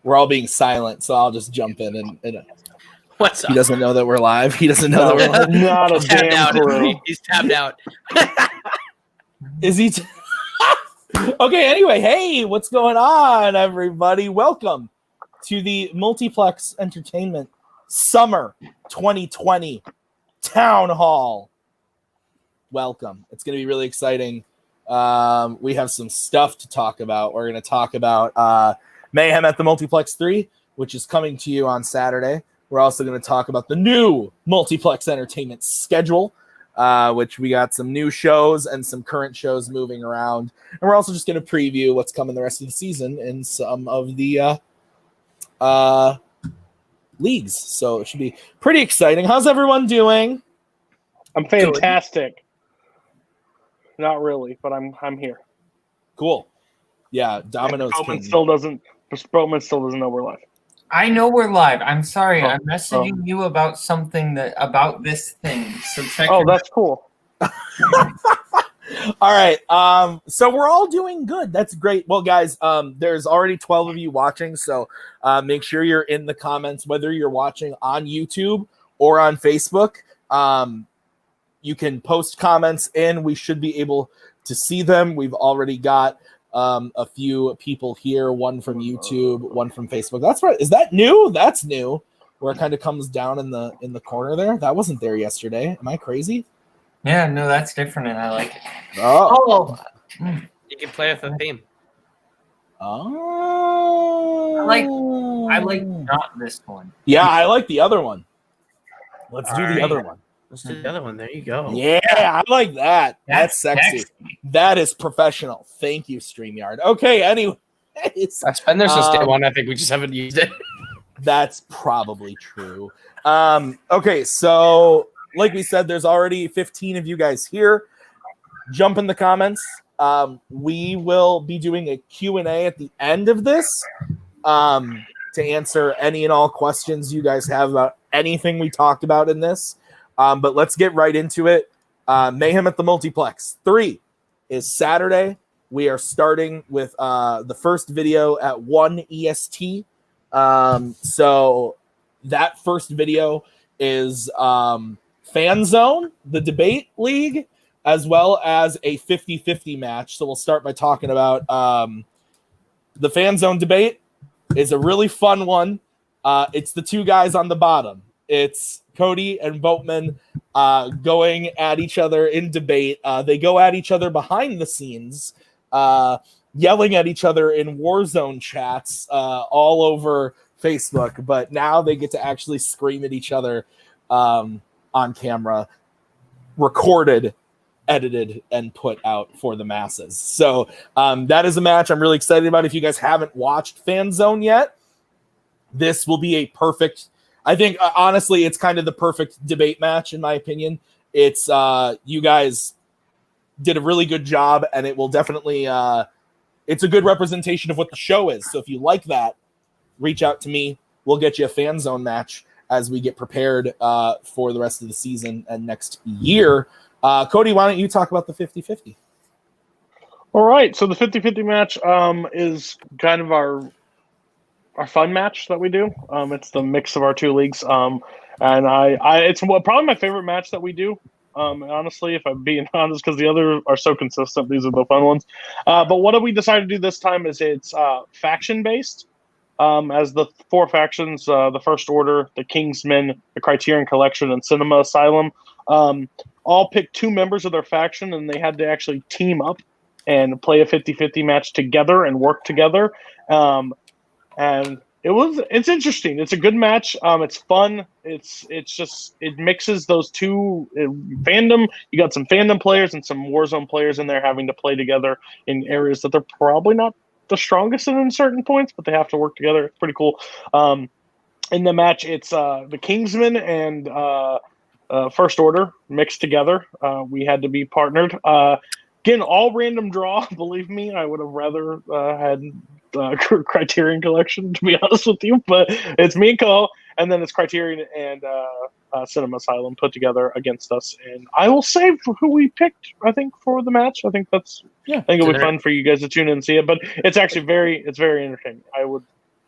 we're all being silent, so I'll just jump in and What's up? he doesn't know that we're live. He doesn't know that we're live. Not a He's tapped damn out. clue. He's tapped out. Is he? Okay. Anyway, hey, what's going on, everybody? Welcome to the Multiplex Entertainment Summer 2020 Town Hall. Welcome. It's going to be really exciting. We have some stuff to talk about. We're going to talk about Mayhem at the Multiplex 3, which is coming to you on Saturday. We're also going to talk about the new Multiplex Entertainment schedule, which we got some new shows and some current shows moving around. And we're also just going to preview what's coming the rest of the season in some of the leagues. So it should be pretty exciting. How's everyone doing? I'm fantastic. Not really, but I'm here. Cool. Yeah, Domino's Boatman King. still doesn't know we're live. I know we're live. I'm sorry. I'm messaging you about about this thing. So check. That's cool. All right. So we're all doing good. That's great. Well, guys, there's already 12 of you watching, so make sure you're in the comments, whether you're watching on YouTube or on Facebook. You can post comments in. We should be able to see them. We've already got a few people here, one from YouTube, one from Facebook. That's right. Is that new? That's new. Where it kind of comes down in the corner there. That wasn't there yesterday. Am I crazy? Yeah, no, that's different, and I like it. Oh. You can play with the theme. Oh. I like not this one. Yeah, I like the other one. Let's do the other one. Let's do the other one. There you go. Yeah, I like that. That's sexy. Sexy. That is professional. Thank you, StreamYard. Okay, anyway. That's been there since day one. I think we just haven't used it. That's probably true. Okay, so like we said, there's already 15 of you guys here. Jump in the comments. We will be doing a Q&A at the end of this to answer any and all questions you guys have about anything we talked about in this. But let's get right into it. Mayhem at the Multiplex 3 is Saturday. We are starting with the first video at 1 EST. So that first video is Fan Zone, the debate league, as well as a 50-50 match. So we'll start by talking about the Fan Zone debate. Is a really fun one. It's the two guys on the bottom. It's Cody and Boatman going at each other in debate. They go at each other behind the scenes, yelling at each other in Warzone chats all over Facebook. But now they get to actually scream at each other on camera, recorded, edited, and put out for the masses. So that is a match I'm really excited about. If you guys haven't watched Fan Zone yet, this will be a perfect... I think, honestly, it's kind of the perfect debate match, in my opinion. It's you guys did a really good job, and it will definitely it's a good representation of what the show is. So if you like that, reach out to me. We'll get you a Fan Zone match as we get prepared for the rest of the season and next year. Cody, why don't you talk about the 50-50? All right, so the 50-50 match is kind of our fun match that we do. It's the mix of our two leagues. And it's probably my favorite match that we do. Honestly, if I'm being honest, because the other are so consistent. These are the fun ones. But what we decided to do this time is it's faction-based. As the four factions, the First Order, the Kingsmen, the Criterion Collection, and Cinema Asylum, all picked two members of their faction, and they had to actually team up and play a 50-50 match together and work together. And it's interesting. It's a good match. It's fun. It mixes those two fandom. You got some fandom players and some Warzone players in there having to play together in areas that they're probably not the strongest in certain points, but they have to work together. It's pretty cool. In the match, it's the Kingsmen and First Order mixed together. We had to be partnered. Again, all random draw. Believe me, I would have rather had Criterion Collection, to be honest with you, but it's me and Koho, and then it's Criterion and Cinema Asylum put together against us. And I will say for who we picked, I think, for the match. I think it'll be fun for you guys to tune in and see it. But it's actually very entertaining.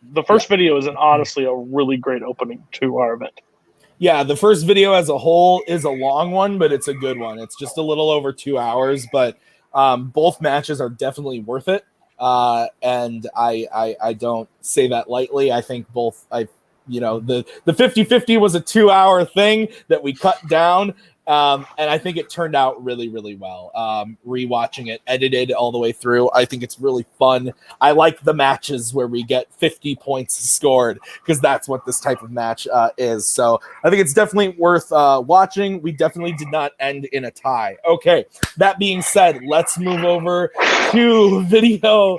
the first video is honestly a really great opening to our event. Yeah, the first video as a whole is a long one, but it's a good one. It's just a little over 2 hours, but both matches are definitely worth it. And I don't say that lightly. I think both, the 50-50 was a 2 hour thing that we cut down. And I think it turned out really, really well. Rewatching it, edited all the way through, I think it's really fun. I like the matches where we get 50 points scored because that's what this type of match is. So I think it's definitely worth watching. We definitely did not end in a tie. Okay, that being said, let's move over to video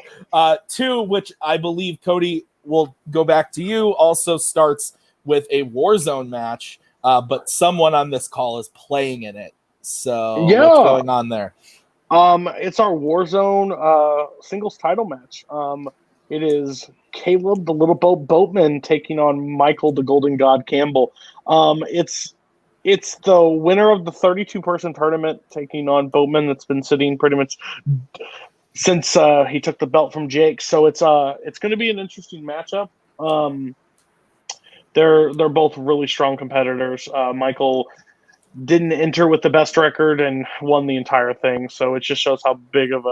2, which I believe, Cody, will go back to you. Also starts with a Warzone match. But someone on this call is playing in it. So what's going on there? It's our Warzone singles title match. It is Kaleb, the little boatman, taking on Michael, the Golden God Campbell. It's the winner of the 32-person tournament taking on Boatman that's been sitting pretty much since he took the belt from Jake. So it's going to be an interesting matchup. They're both really strong competitors. Michael didn't enter with the best record and won the entire thing, so it just shows how big of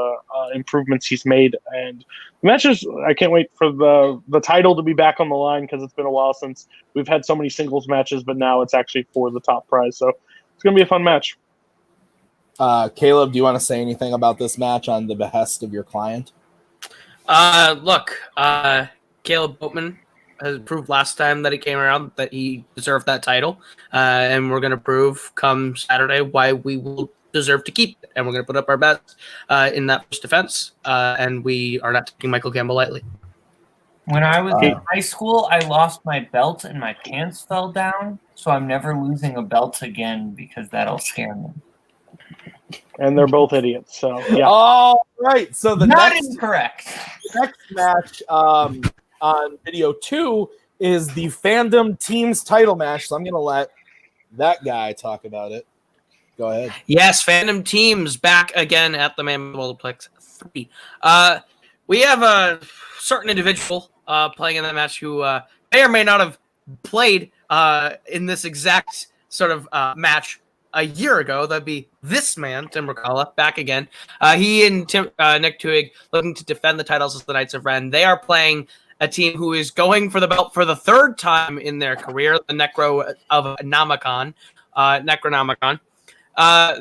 improvements he's made. And the matches, I can't wait for the title to be back on the line because it's been a while since we've had so many singles matches, but now it's actually for the top prize. So it's going to be a fun match. Caleb, do you want to say anything about this match on the behest of your client? Caleb Boatman has proved last time that he came around that he deserved that title. And we're going to prove come Saturday why we will deserve to keep it. And we're going to put up our best in that first defense. And we are not taking Michael Campbell lightly. When I was in high school, I lost my belt and my pants fell down. So I'm never losing a belt again because that'll scare me. And they're both idiots. So, yeah. All right. So the incorrect. Next match on video 2 is the Fandom Teams title match. So I'm going to let that guy talk about it. Go ahead. Yes, Fandom Teams back again at the MAYHEM Multiplex 3. We have a certain individual playing in that match who may or may not have played in this exact sort of match a year ago. That'd be this man, Tim Brzakala, back again. He and Nick Twohig looking to defend the titles as the Knights of Ren. They are playing a team who is going for the belt for the third time in their career, the Necronomicon.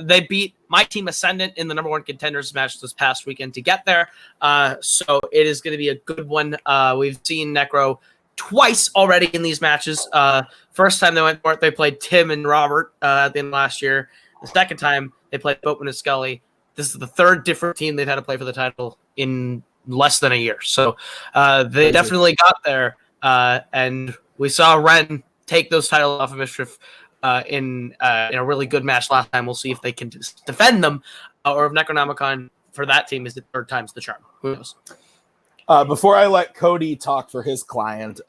They beat my team Ascendant in the number 1 contenders match this past weekend to get there. So it is going to be a good one. We've seen Necro twice already in these matches. First time they went for it, they played Tim and Robert at the end of last year. The second time, they played Boatman and Scully. This is the third different team they've had to play for the title in less than a year. So they definitely got there. And we saw Ren take those titles off of Mischief in a really good match last time. We'll see if they can defend them or if Necronomicon for that team is the third time's the charm. Who knows? Before I let Cody talk for his client,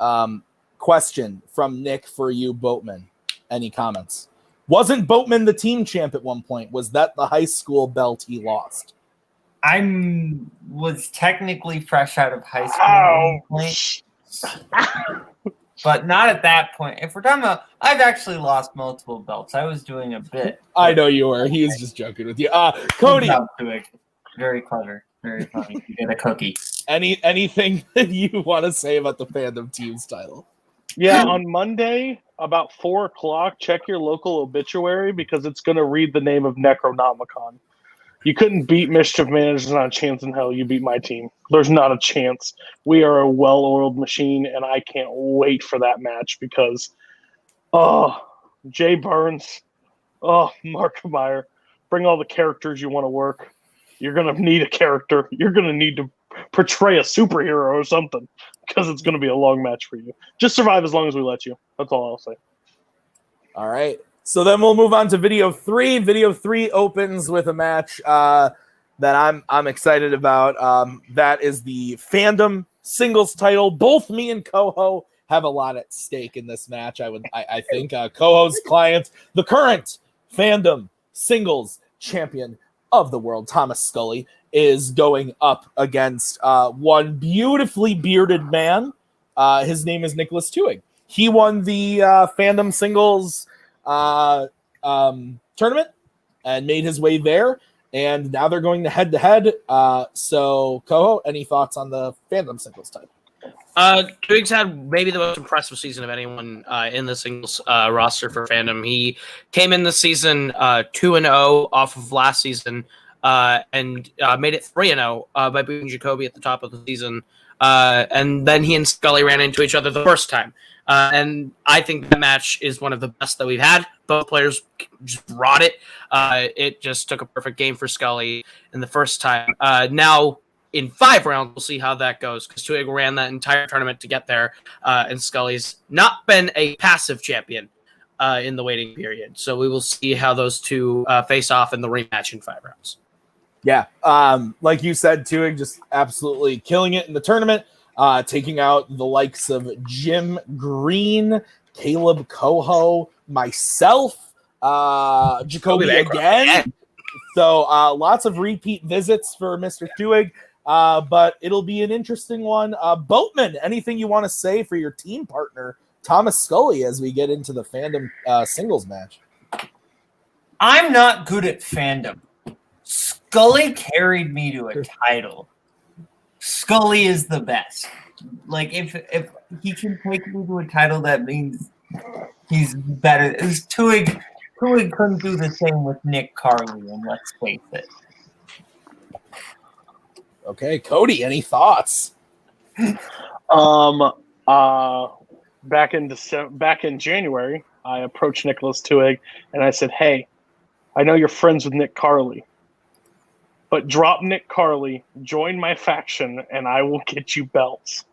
question from Nick for you, Boatman. Any comments? Wasn't Boatman the team champ at one point? Was that the high school belt he lost? I was technically fresh out of high school but not at that point. If we're talking about, I've actually lost multiple belts. I was doing a bit. I know you were. He was just joking with you. Cody. Very clever. Very funny. You get a cookie. Anything that you want to say about the Fandom Teams title? Yeah, on Monday, about 4 o'clock, check your local obituary because it's going to read the name of Necronomicon. You couldn't beat Mischief Man. There's not a chance in hell you beat my team. There's not a chance. We are a well-oiled machine, and I can't wait for that match because, Jay Burns, Mark Meyer, bring all the characters you want to work. You're going to need a character. You're going to need to portray a superhero or something because it's going to be a long match for you. Just survive as long as we let you. That's all I'll say. All right. So then we'll move on to video 3. Video 3 opens with a match that I'm excited about. That is the Fandom singles title. Both me and Koho have a lot at stake in this match. I think Koho's client, the current Fandom singles champion of the world, Thomas Scully, is going up against one beautifully bearded man His name is Nicholas Twohig. He won the Fandom singles tournament and made his way there. And now they're going to head-to-head. So, Koho, any thoughts on the Fandom singles title? Twohig's had maybe the most impressive season of anyone in the singles roster for Fandom. He came in this season 2-0 off of last season and made it 3-0 by beating Jacoby at the top of the season. And then he and Scully ran into each other the first time. And I think the match is one of the best that we've had. Both players just brought it. It just took a perfect game for Scully in the first time. Now, in 5 rounds, we'll see how that goes, because Twohig ran that entire tournament to get there, and Scully's not been a passive champion in the waiting period. So we will see how those two face off in the rematch in 5 rounds. Yeah, like you said, Twohig just absolutely killing it in the tournament, taking out the likes of Jim Green, Kaleb Koho, myself, Jacoby again. So lots of repeat visits for Mr. Twohig. But it'll be an interesting one. Boatman, anything you want to say for your team partner, Thomas Scully, as we get into the Fandom singles match? I'm not good at Fandom. Scully carried me to a title. Scully is the best. Like, if he can take me to a title, that means he's better. Twohig couldn't do the same with Nick Carly, and let's face it. Okay, Cody, any thoughts? Back in January, I approached Nicholas Twohig and I said, "Hey, I know you're friends with Nick Carly, but drop Nick Carly, join my faction, and I will get you belts."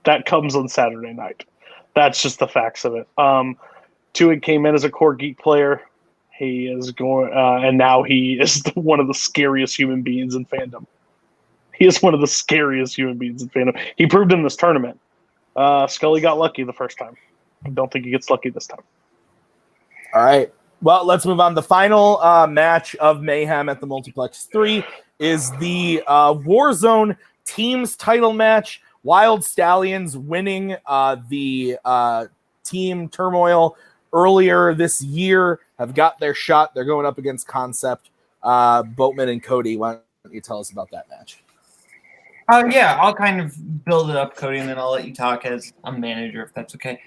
That comes on Saturday night. That's just the facts of it. Twohig came in as a core geek player. He is going, and now he is one of the scariest human beings in Fandom. He is one of the scariest human beings in Fandom. He proved in this tournament. Scully got lucky the first time. I don't think he gets lucky this time. All right. Well, let's move on. The final match of Mayhem at the Multiplex 3 is the Warzone Teams title match. Wild Stallions winning the Team Turmoil earlier this year have got their shot. They're going up against Concept. Boatman and Cody, why don't you tell us about that match? Yeah, I'll kind of build it up, Cody, and then I'll let you talk as a manager, if that's okay.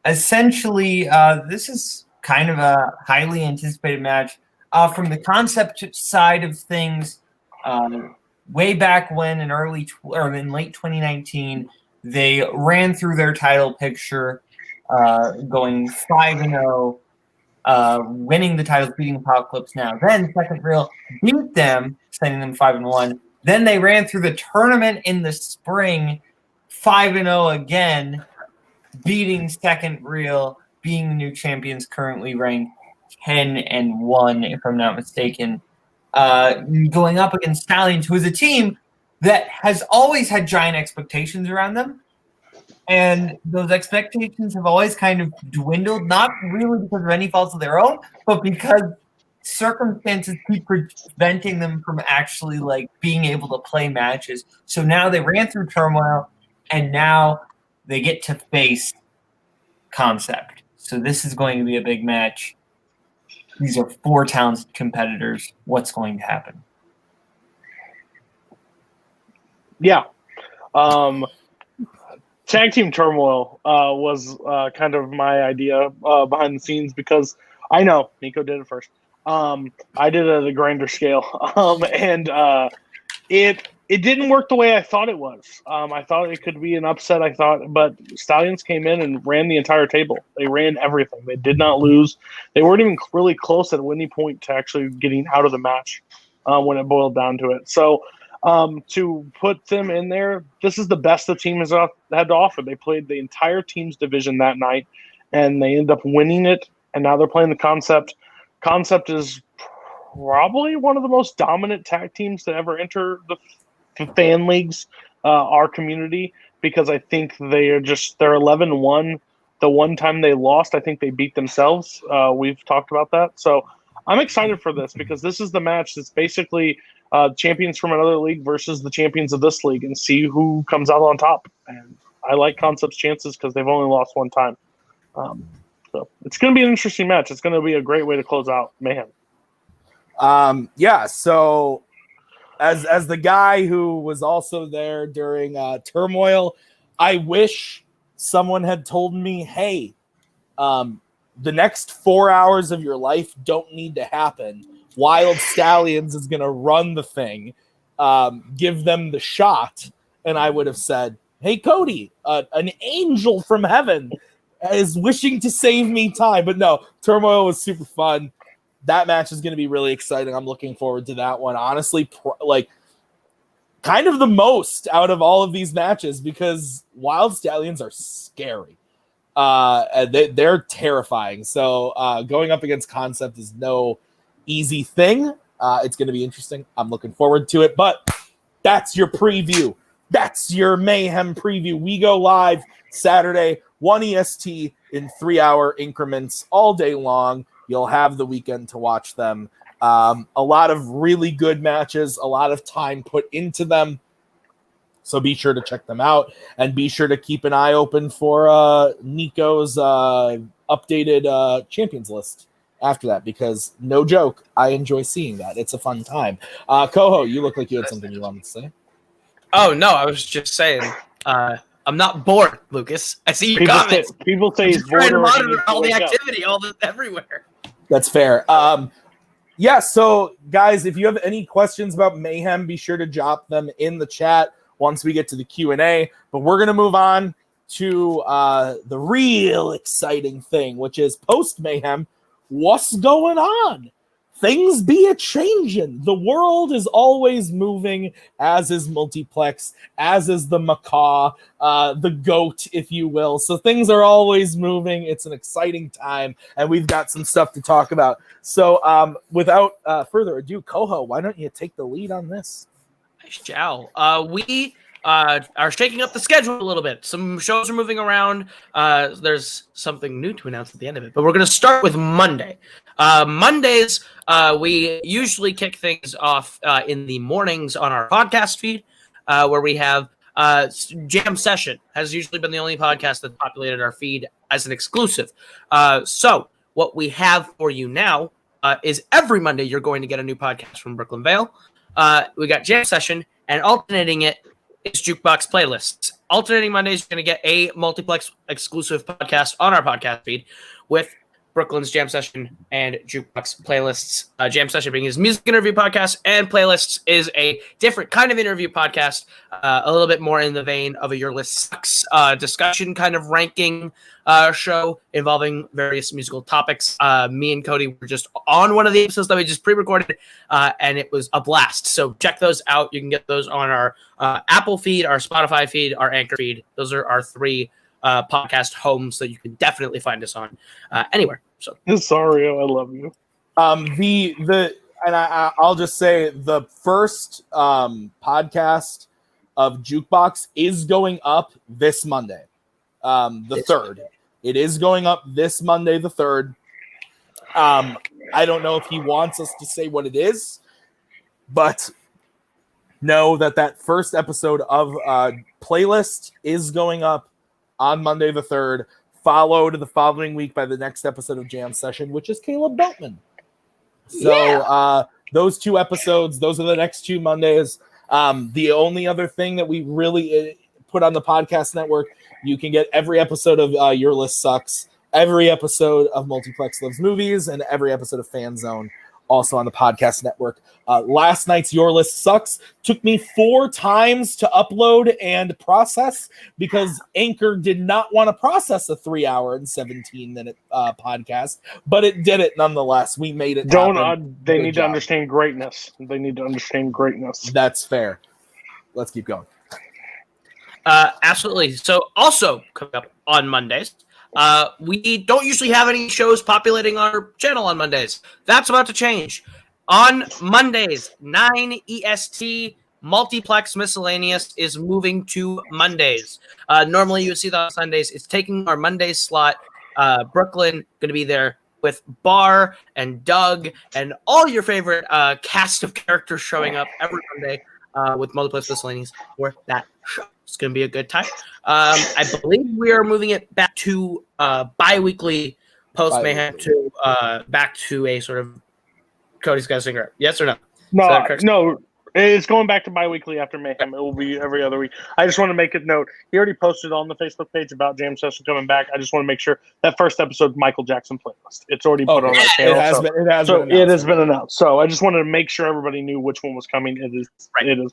Essentially, this is kind of a highly anticipated match. From the Concept side of things, way back when in late 2019, they ran through their title picture, going 5-0, winning the titles, beating Apocalypse Now. Then Second Real beat them, sending them 5-1. Then they ran through the tournament in the spring, 5-0 again, beating Second Real, being the new champions, currently ranked 10-1, if I'm not mistaken. Going up against Stallions, who is a team that has always had giant expectations around them. And those expectations have always kind of dwindled, not really because of any faults of their own, but because circumstances keep preventing them from actually like being able to play matches. So now they ran through turmoil, and now they get to face Concept. So this is going to be a big match. These are 4 talented competitors. What's going to happen? Yeah. Tag Team Turmoil was kind of my idea behind the scenes, because I know Nico did it first. I did it at a grander scale, and it didn't work the way I thought it was. I thought it could be an upset. But Stallions came in and ran the entire table. They ran everything. They did not lose. They weren't even really close at any point to actually getting out of the match when it boiled down to it. So to put them in there, this is the best the team has had to offer. They played the entire team's division that night, and they ended up winning it. And now they're playing the Concept. Concept is probably one of the most dominant tag teams to ever enter the fan leagues, our community, because I think they're 11-1. The one time they lost, I think they beat themselves. We've talked about that. So I'm excited for this, because this is the match that's basically champions from another league versus the champions of this league, and see who comes out on top. And I like Concept's chances because they've only lost one time. So it's going to be an interesting match. It's going to be a great way to close out Mayhem. Yeah, so as the guy who was also there during Turmoil, I wish someone had told me, hey, the next 4 hours of your life don't need to happen. Wild Stallions is going to run the thing. Give them the shot. And I would have said, hey, Cody, an angel from heaven is wishing to save me time. But no, Turmoil was super fun. That match is going to be really exciting. I'm looking forward to that one. Honestly, kind of the most out of all of these matches because Wild Stallions are scary. They're terrifying. So going up against Concept is no easy thing. It's going to be interesting. I'm looking forward to it. But that's your preview. That's your Mayhem preview. We go live Saturday, 1 EST in 3-hour increments all day long. You'll have the weekend to watch them. A lot of really good matches, a lot of time put into them. So be sure to check them out and be sure to keep an eye open for Nico's updated champions list after that, because no joke, I enjoy seeing that. It's a fun time. Koho, you look like you had something you wanted to say. Oh, no, I was just saying, I'm not bored, Lucas. I see your comments. People say he's trying to bored. monitor all the activity, everywhere. That's fair. Yeah, so guys, if you have any questions about Mayhem, be sure to drop them in the chat once we get to the Q&A. But we're going to move on to the real exciting thing, which is post-Mayhem. What's going on? Things be a-changing. The world is always moving, as is Multiplex, as is the macaw, the goat, if you will. So things are always moving. It's an exciting time, and we've got some stuff to talk about. So without further ado, Koho, why don't you take the lead on this? Shall. We are shaking up the schedule a little bit. Some shows are moving around. There's something new to announce at the end of it, but we're going to start with Monday. Mondays, we usually kick things off in the mornings on our podcast feed, where we have Jam Session. Has usually been the only podcast that populated our feed as an exclusive. So what we have for you now is every Monday you're going to get a new podcast from Brooklyn Vail. We got Jam Session, and alternating it is Jukebox Playlists. Alternating Mondays, you're going to get a Multiplex exclusive podcast on our podcast feed with Brooklyn's Jam Session and Jukebox Playlists. Jam Session being his music interview podcast, and Playlists is a different kind of interview podcast, a little bit more in the vein of a Your List Sucks discussion kind of ranking show involving various musical topics. Me and Cody were just on one of the episodes that we just pre-recorded, and it was a blast. So check those out. You can get those on our Apple feed, our Spotify feed, our Anchor feed. Those are our three podcast homes that you can definitely find us on anywhere. So sorry, I love you. I'll just say the first podcast of Jukebox is going up this Monday, the 3rd. It is going up this Monday, the 3rd. I don't know if he wants us to say what it is, but know that first episode of Playlist is going up on Monday the 3rd, followed the following week by the next episode of Jam Session, which is Kaleb Boatman. So those two episodes, those are the next 2 Mondays. The only other thing that we really put on the podcast network, you can get every episode of Your List Sucks, every episode of Multiplex Loves Movies, and every episode of Fan Zone, also on the podcast network. Last night's Your List Sucks took me 4 times to upload and process because Anchor did not want to process a 3-hour and 17-minute podcast, but it did it nonetheless. We made it happen. They need to understand greatness. They need to understand greatness. That's fair. Let's keep going. Absolutely. So also coming up on Mondays, we don't usually have any shows populating our channel on Mondays. That's about to change. On Mondays, 9 EST, Multiplex Miscellaneous is moving to Mondays. Normally you would see that on Sundays. It's taking our Monday slot. Brooklyn going to be there with Barr and Doug and all your favorite cast of characters showing up every Monday. with Multiplex Miscellaneous for that show. It's going to be a good time. I believe we are moving it back to bi-weekly post Mayhem to back to a sort of Cody's got a singer. Yes or no? No. It's going back to bi-weekly after Mayhem. It will be every other week. I just want to make a note. He already posted on the Facebook page about Jam Session coming back. I just want to make sure that first episode Michael Jackson playlist. It's already put on our channel. It has been announced. So I just wanted to make sure everybody knew which one was coming. It is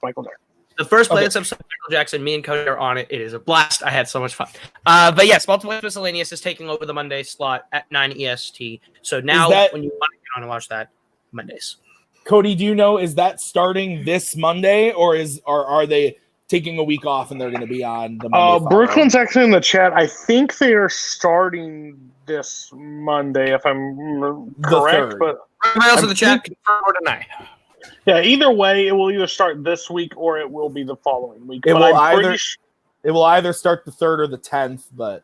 Michael Jackson. The first playlist episode of Michael Jackson, me and Cody are on it. It is a blast. I had so much fun. But yes, Multiplex Miscellaneous is taking over the Monday slot at 9 EST. So now when you want to get on and watch that, Mondays. Cody, do you know, is that starting this Monday, or are they taking a week off and they're going to be on the Monday? Brooklyn's actually in the chat. I think they are starting this Monday, if I'm correct. But else in the chat confirm or deny. Yeah, either way, it will either start this week or it will be the following week. It will either start the 3rd or the 10th, but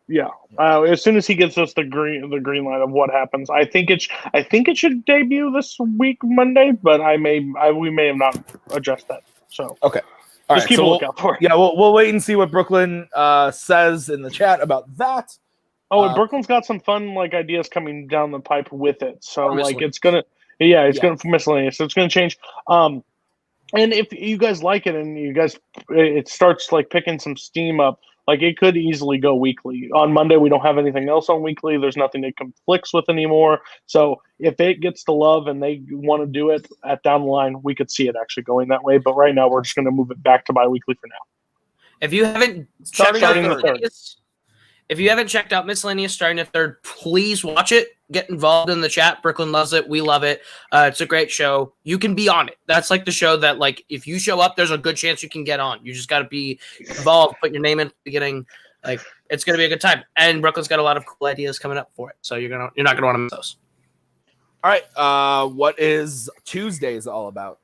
yeah. As soon as he gives us the green light of what happens, I think it should debut this week Monday, but we may have not addressed that. So okay, just keep a lookout for it. Yeah, we'll wait and see what Brooklyn says in the chat about that. Oh, and Brooklyn's got some fun ideas coming down the pipe with it. So it's gonna for miscellaneous. So it's gonna change. And if you guys like it and it starts picking some steam up. It could easily go weekly. On Monday, we don't have anything else on weekly. There's nothing it conflicts with anymore. So if it gets the love and they want to do it down the line, we could see it actually going that way. But right now, we're just going to move it back to bi-weekly for now. If you haven't checked out Miscellaneous starting at 3rd, please watch it. Get involved in the chat. Brooklyn loves it. We love it. It's a great show. You can be on it. That's the show that if you show up, there's a good chance you can get on. You just got to be involved. Put your name in at the beginning. It's gonna be a good time. And Brooklyn's got a lot of cool ideas coming up for it. So you're not gonna want to miss those. All right. What is Tuesdays all about?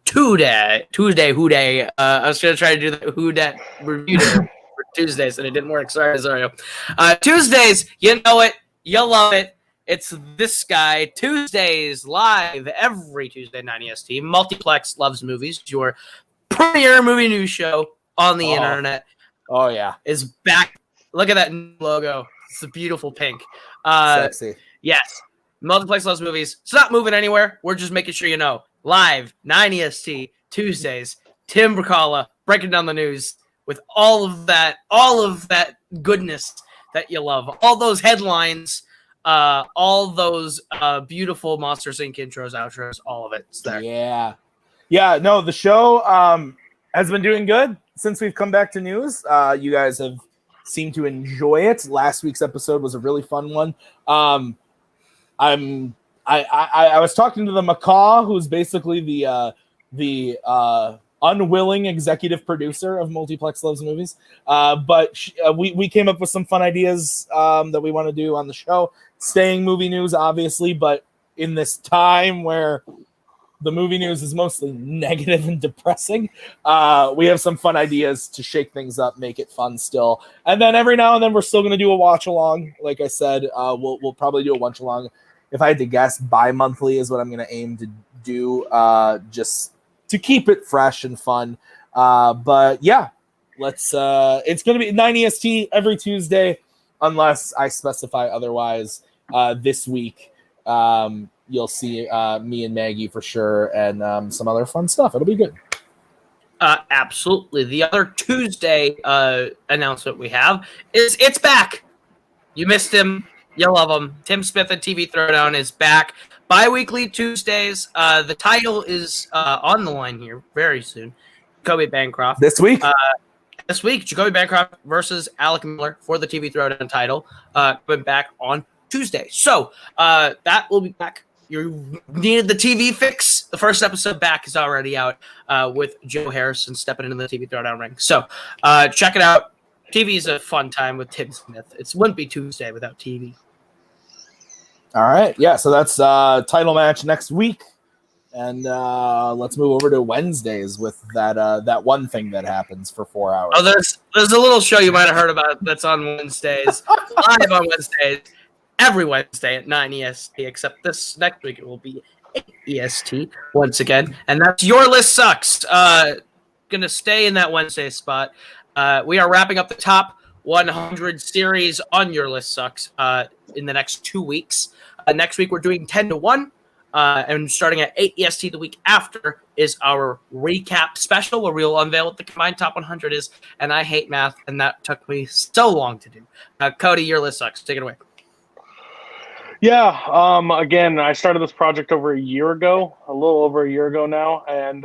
Tuesday, who day? I was gonna try to do the who dat review for Tuesdays, and it didn't work. Sorry. Tuesdays, you know it, you love it. It's this guy. Tuesdays live every Tuesday, 9 EST. Multiplex Loves Movies, your premier movie news show on the internet. Oh yeah, is back. Look at that logo. It's a beautiful pink. Sexy. Yes, Multiplex Loves Movies. It's not moving anywhere. We're just making sure you know. Live 9 EST Tuesdays. Tim Brzakala breaking down the news with all of that goodness that you love. All those headlines, all those beautiful Monsters Inc. intros, outros, all of it's there. Yeah. No, the show has been doing good since we've come back to news. You guys have seemed to enjoy it. Last week's episode was a really fun one. I was talking to the macaw, who's basically the unwilling executive producer of Multiplex Loves Movies. But we came up with some fun ideas that we want to do on the show. Staying movie news, obviously, but in this time where the movie news is mostly negative and depressing, we have some fun ideas to shake things up, make it fun still. And then every now and then we're still going to do a watch along. Like I said, we'll probably do a watch along. If I had to guess, bi-monthly is what I'm going to aim to do, just to keep it fresh and fun. But yeah, it's going to be 9 EST every Tuesday, unless I specify otherwise. This week, you'll see me and Maggie for sure, and some other fun stuff. It'll be good. Absolutely. The other Tuesday announcement we have is it's back. You missed him. You love him. Tim Smith and TV Throwdown is back. Bi-weekly Tuesdays. The title is on the line here very soon. Jacoby Bancroft. This week? Jacoby Bancroft versus Alec Miller for the TV Throwdown title. Went back on Tuesday. So that will be back. You needed the TV fix. The first episode back is already out with Joe Harrison stepping into the TV Throwdown ring. So check it out. TV is a fun time with Tim Smith. It wouldn't be Tuesday without TV. All right. Yeah, so that's title match next week. And let's move over to Wednesdays with that one thing that happens for 4 hours. Oh, there's a little show you might have heard about that's on Wednesdays. Live on Wednesdays. Every Wednesday at 9 EST, except this next week it will be 8 EST once again. And that's Your List Sucks. Gonna stay in that Wednesday spot. We are wrapping up the top 100 series on Your List Sucks in the next 2 weeks. Next week, we're doing 10 to 1. And starting at 8 EST the week after is our recap special where we'll unveil what the combined top 100 is. And I hate math, and that took me so long to do. Cody, Your List Sucks. Take it away. Yeah. Again, I started this project a little over a year ago now, and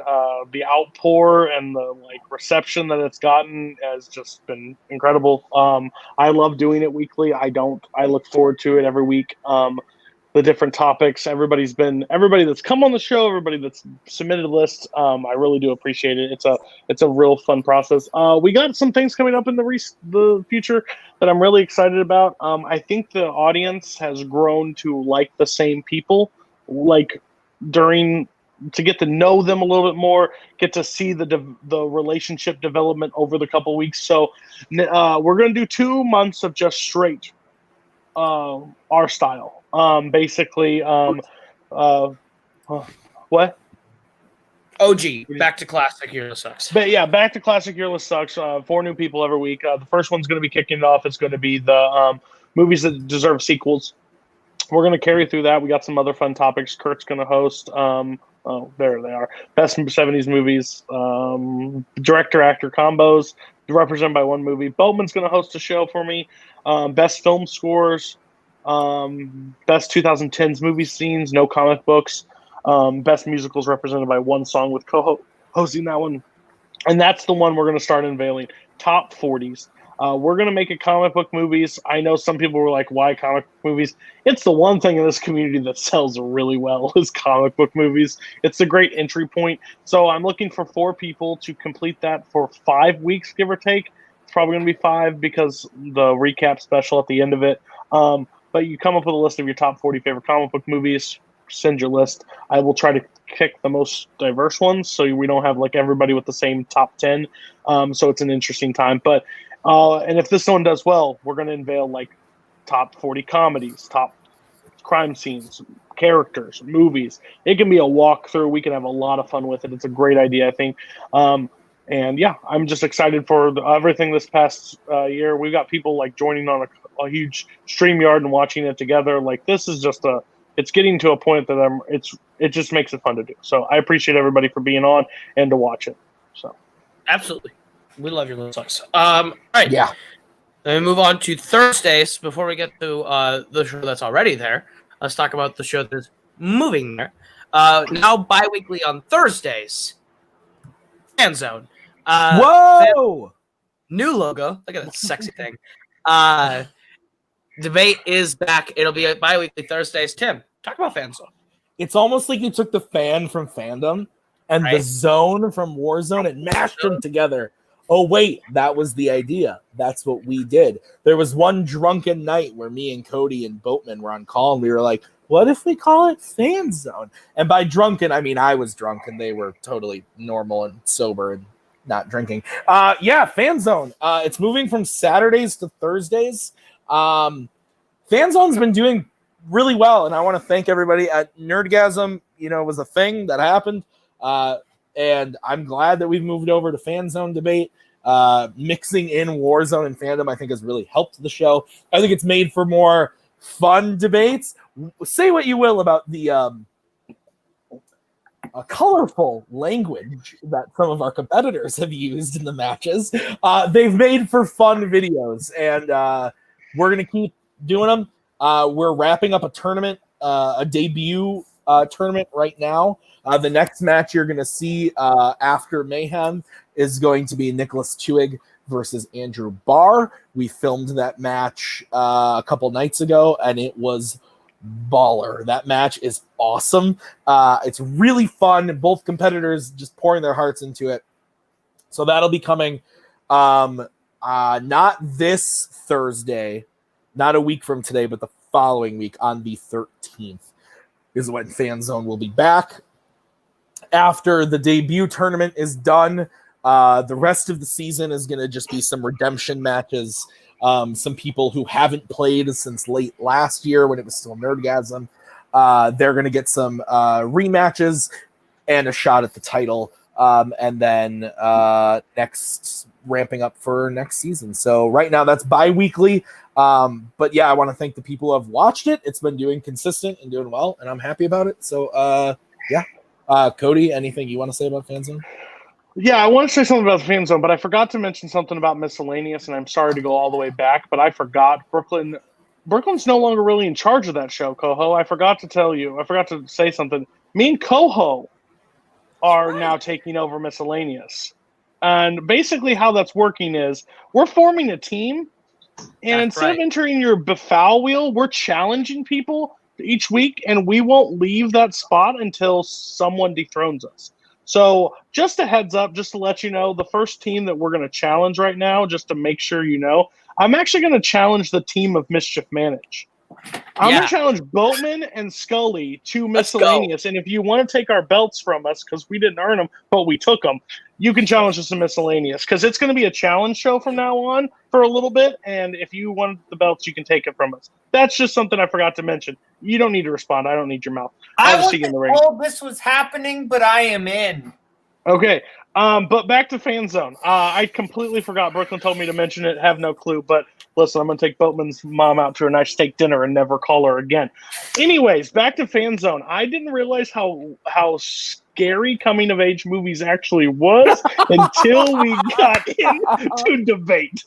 the outpour and the reception that it's gotten has just been incredible. I love doing it weekly. I look forward to it every week. The different topics. Everybody that's come on the show, everybody that's submitted lists. I really do appreciate it. It's a real fun process. We got some things coming up in the future that I'm really excited about. I think the audience has grown to like the same people, to get to know them a little bit more, get to see the relationship development over the couple weeks. So we're going to do 2 months of just straight our style. Basically, what? OG, back to classic Your List Sucks. But yeah, back to classic Your List Sucks. 4 new people every week. The first one's going to be kicking it off. It's going to be the movies that deserve sequels. We're going to carry through that. We got some other fun topics. Kurt's going to host. There they are. Best 70s movies. Director-actor combos represented by one movie. Boatman's going to host a show for me. Best film scores. Best 2010s movie scenes, no comic books. Best musicals represented by one song with Koho hosting that one. And that's the one we're going to start unveiling. Top 40s. We're going to make it comic book movies. I know some people were like, why comic book movies? It's the one thing in this community that sells really well is comic book movies. It's a great entry point. So I'm looking for 4 people to complete that for 5 weeks, give or take. It's probably going to be 5 because the recap special at the end of it. But you come up with a list of your top 40 favorite comic book movies, send your list. I will try to pick the most diverse ones so we don't have everybody with the same top 10. So it's an interesting time. But and if this one does well, we're going to unveil top 40 comedies, top crime scenes, characters, movies. It can be a walkthrough. We can have a lot of fun with it. It's a great idea, I think. And yeah, I'm just excited for everything this past year. We've got people joining on a huge StreamYard and watching it together. This is just it's getting to a point that it just makes it fun to do. So I appreciate everybody for being on and to watch it. So absolutely, we love Your List Sucks. All right, Yeah. Then we move on to Thursdays. Before we get to the show that's already there, let's talk about the show that's moving there. Now bi-weekly on Thursdays. Fan Zone. Whoa! New logo. Look at that sexy thing. Debate is back. It'll be bi-weekly Thursdays. Tim, talk about Fan Zone. It's almost like you took the fan from Fandom and the zone from Warzone and mashed them together. Oh, wait, that was the idea. That's what we did. There was one drunken night where me and Cody and Boatman were on call, and we were like, what if we call it Fan Zone? And by drunken, I mean I was drunk, and they were totally normal and sober and not drinking. Yeah, Fan Zone. It's moving from Saturdays to Thursdays. Fan Zone's been doing really well, and I want to thank everybody at Nerdgasm. Was a thing that happened, and I'm glad that we've moved over to Fan Zone debate. Mixing in Warzone and Fandom, I think, has really helped the show. I think it's made for more fun debates. Say what you will about the colorful language that some of our competitors have used in the matches. They've made for fun videos, and we're going to keep doing them. We're wrapping up a tournament, a debut tournament right now. The next match you're going to see after Mayhem is going to be Nicholas Twohig versus Andrew Barr. We filmed that match a couple nights ago, and it was baller. That match is awesome. It's really fun. Both competitors just pouring their hearts into it. So that'll be coming not this Thursday, not a week from today, but the following week on the 13th is when Fan Zone will be back. After the debut tournament is done, the rest of the season is going to just be some redemption matches. Some people who haven't played since late last year when it was still Nerdgasm. they're going to get some rematches and a shot at the title. And then next ramping up for next season. So right now that's bi-weekly. But yeah, I want to thank the people who have watched it. It's been doing consistent and doing well, and I'm happy about it. So yeah. Cody, anything you want to say about Fanzone? Yeah, I want to say something about the Fan Zone, but I forgot to mention something about Miscellaneous, and I'm sorry to go all the way back, but I forgot. Brooklyn's no longer really in charge of that show, Koho. I forgot to say something. Me and Koho are now taking over Miscellaneous. And basically how that's working is we're forming a team, and instead of entering your befoul wheel, we're challenging people each week, and we won't leave that spot until someone dethrones us. So just a heads up, just to let you know, the first team that we're going to challenge right now, just to make sure you know, I'm actually going to challenge the team of Mischief Manage. I'm going to challenge Boatman and Scully to Miscellaneous. And if you want to take our belts from us, because we didn't earn them, but we took them, you can challenge us to Miscellaneous. Because it's going to be a challenge show from now on for a little bit. And if you want the belts, you can take it from us. That's just something I forgot to mention. You don't need to respond. I don't need your mouth. I wasn't all this was happening, but I am in. Okay. But back to Fan Zone. I completely forgot. Brooklyn told me to mention it. Have no clue. But listen, I'm going to take Boatman's mom out to a nice steak dinner and never call her again. Anyways, back to Fan Zone. I didn't realize how scary coming of age movies actually was until we got into debate.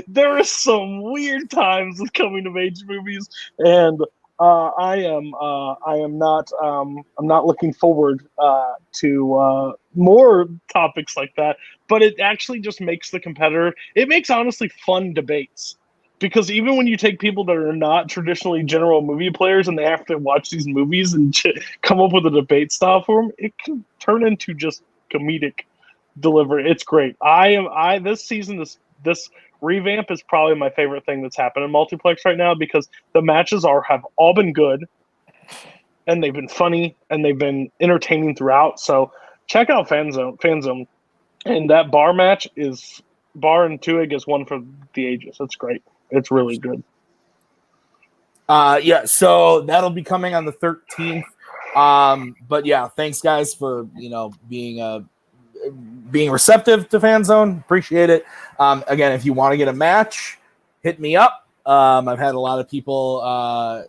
There are some weird times with coming of age movies, and I'm not looking forward to more topics like that. But it actually just makes the competitor. It makes honestly fun debates, because even when you take people that are not traditionally general movie players and they have to watch these movies and come up with a debate style for them, it can turn into just comedic delivery. It's great. This season, this revamp is probably my favorite thing that's happened in Multiplex right now, because the matches have all been good, and they've been funny, and they've been entertaining throughout. So check out Fan Zone. And that Barr match is Barr and Twohig is one for the ages. It's great. It's really good. Yeah, so that'll be coming on the 13th. But yeah, thanks guys for being receptive to Fan Zone. Appreciate it. Again, if you want to get a match, hit me up. I've had a lot of people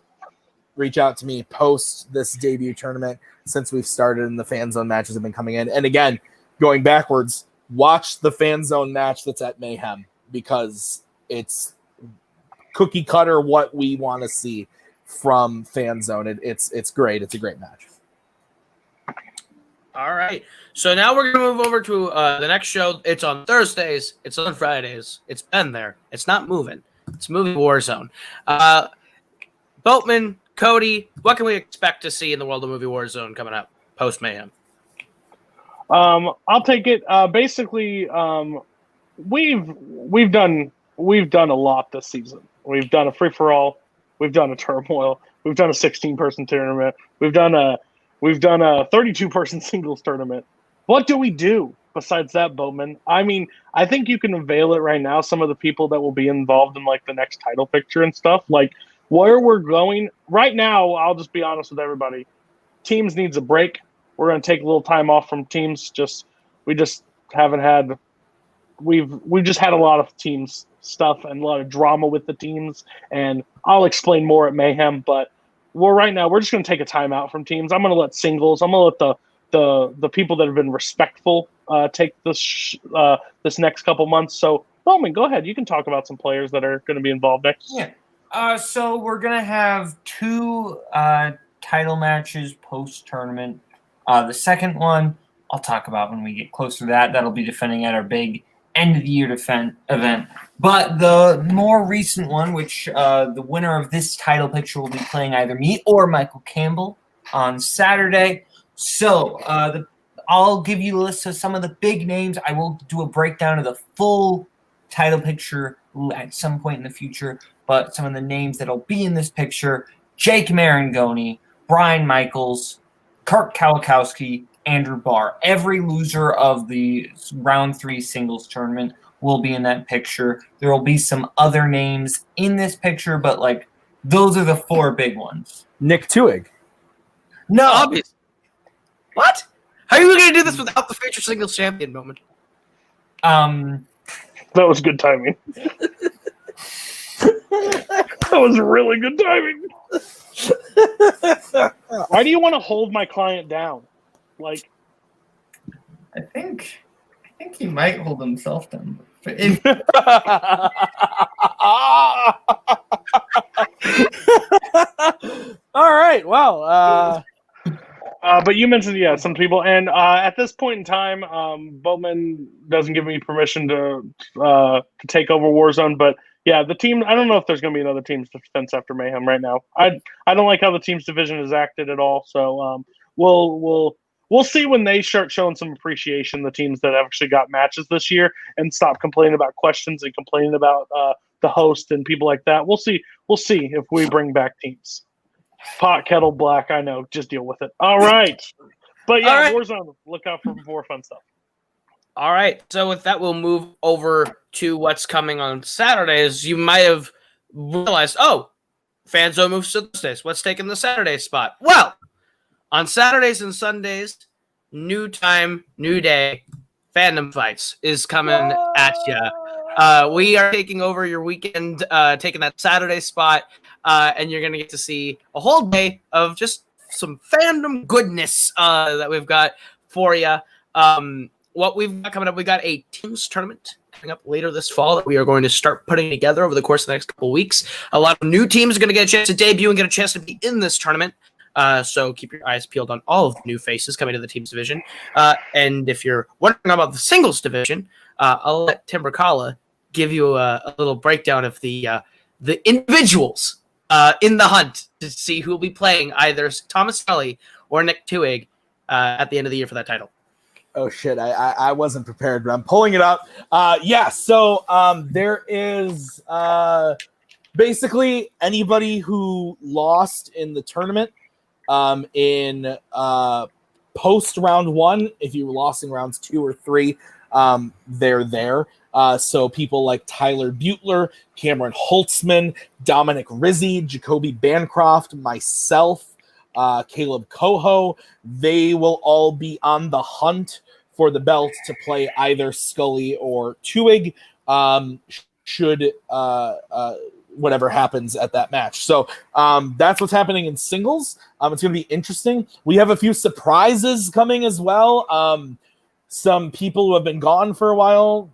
reach out to me post this debut tournament since we've started, and the Fan Zone matches have been coming in. And again, going backwards, watch the Fan Zone match that's at Mayhem, because it's cookie cutter what we want to see from Fan Zone. It's great. It's a great match. All right. So now we're going to move over to the next show. It's on Thursdays. It's on Fridays. It's been there. It's not moving. It's moving Warzone. Boatman, Cody, what can we expect to see in the world of movie Warzone coming up post Mayhem? I'll take it. Basically, we've done a lot this season. We've done a free-for-all. We've done a turmoil. We've done a 16-person tournament. We've done a 32-person singles tournament. What do we do besides that, Boatman? I mean, I think you can unveil it right now. Some of the people that will be involved in like the next title picture and stuff, like where we're going right now. I'll just be honest with everybody. Teams needs a break. We're going to take a little time off from teams. We've just had a lot of teams stuff and a lot of drama with the teams, and I'll explain more at Mayhem. But right now we're just going to take a time out from teams. I'm going to let singles. I'm going to let the people that have been respectful take this next couple months. So Bowman, go ahead. You can talk about some players that are going to be involved next. Yeah. So we're going to have two title matches post tournament. The second one I'll talk about when we get closer to that. That'll be defending at our big end of the year event. But the more recent one, which the winner of this title picture will be playing either me or Michael Campbell on Saturday. So I'll give you a list of some of the big names. I will do a breakdown of the full title picture at some point in the future. But some of the names that'll be in this picture: Jake Marangoni, Brian Michaels, Kirk Kowalkowski, Andrew Barr. Every loser of the round 3 singles tournament will be in that picture. There will be some other names in this picture, but like those are the 4 big ones. Nick Twohig. No. Obvious. What? How are you going to do this without the future singles champion moment? That was good timing. That was really good timing. Why do you want to hold my client down? Like, I think he might hold himself down. If, All right. Well, but you mentioned, some people. And at this point in time, Boatman doesn't give me permission to take over Warzone. But, yeah, the team, I don't know if there's going to be another team's defense after Mayhem right now. I don't like how the team's division is acted at all. So we'll see when they start showing some appreciation, the teams that have actually got matches this year, and stop complaining about questions and complaining about the host and people like that. We'll see if we bring back teams. Pot, kettle, black, I know. Just deal with it. All right. But, yeah, All right. Warzone, look out for more fun stuff. All right. So with that, we'll move over to what's coming on Saturdays. You might have realized, Fanzone moves to Thursdays. What's taking the Saturday spot? Well, on Saturdays and Sundays, new time, new day, Fandom Fights is coming at you. We are taking over your weekend, taking that Saturday spot, and you're going to get to see a whole day of just some fandom goodness that we've got for you. What we've got coming up, we got a teams tournament coming up later this fall that we are going to start putting together over the course of the next couple of weeks. A lot of new teams are going to get a chance to debut and get a chance to be in this tournament. So keep your eyes peeled on all of the new faces coming to the teams division. And if you're wondering about the singles division, I'll let Brzakala give you a little breakdown of the individuals in the hunt to see who will be playing either Thomas Tully or Nick Twohig at the end of the year for that title. oh shit! I wasn't prepared, but I'm pulling it up. So there is basically anybody who lost in the tournament. In post round 1, if you were lost in rounds 2 or 3, they're there. So people like Tyler Butler, Cameron Holtzman, Dominic Rizzi, Jacoby Bancroft, myself, Kaleb Koho, they will all be on the hunt for the belt to play either Scully or Twohig, should whatever happens at that match. So that's what's happening in singles. It's going to be interesting. We have a few surprises coming as well. Some people who have been gone for a while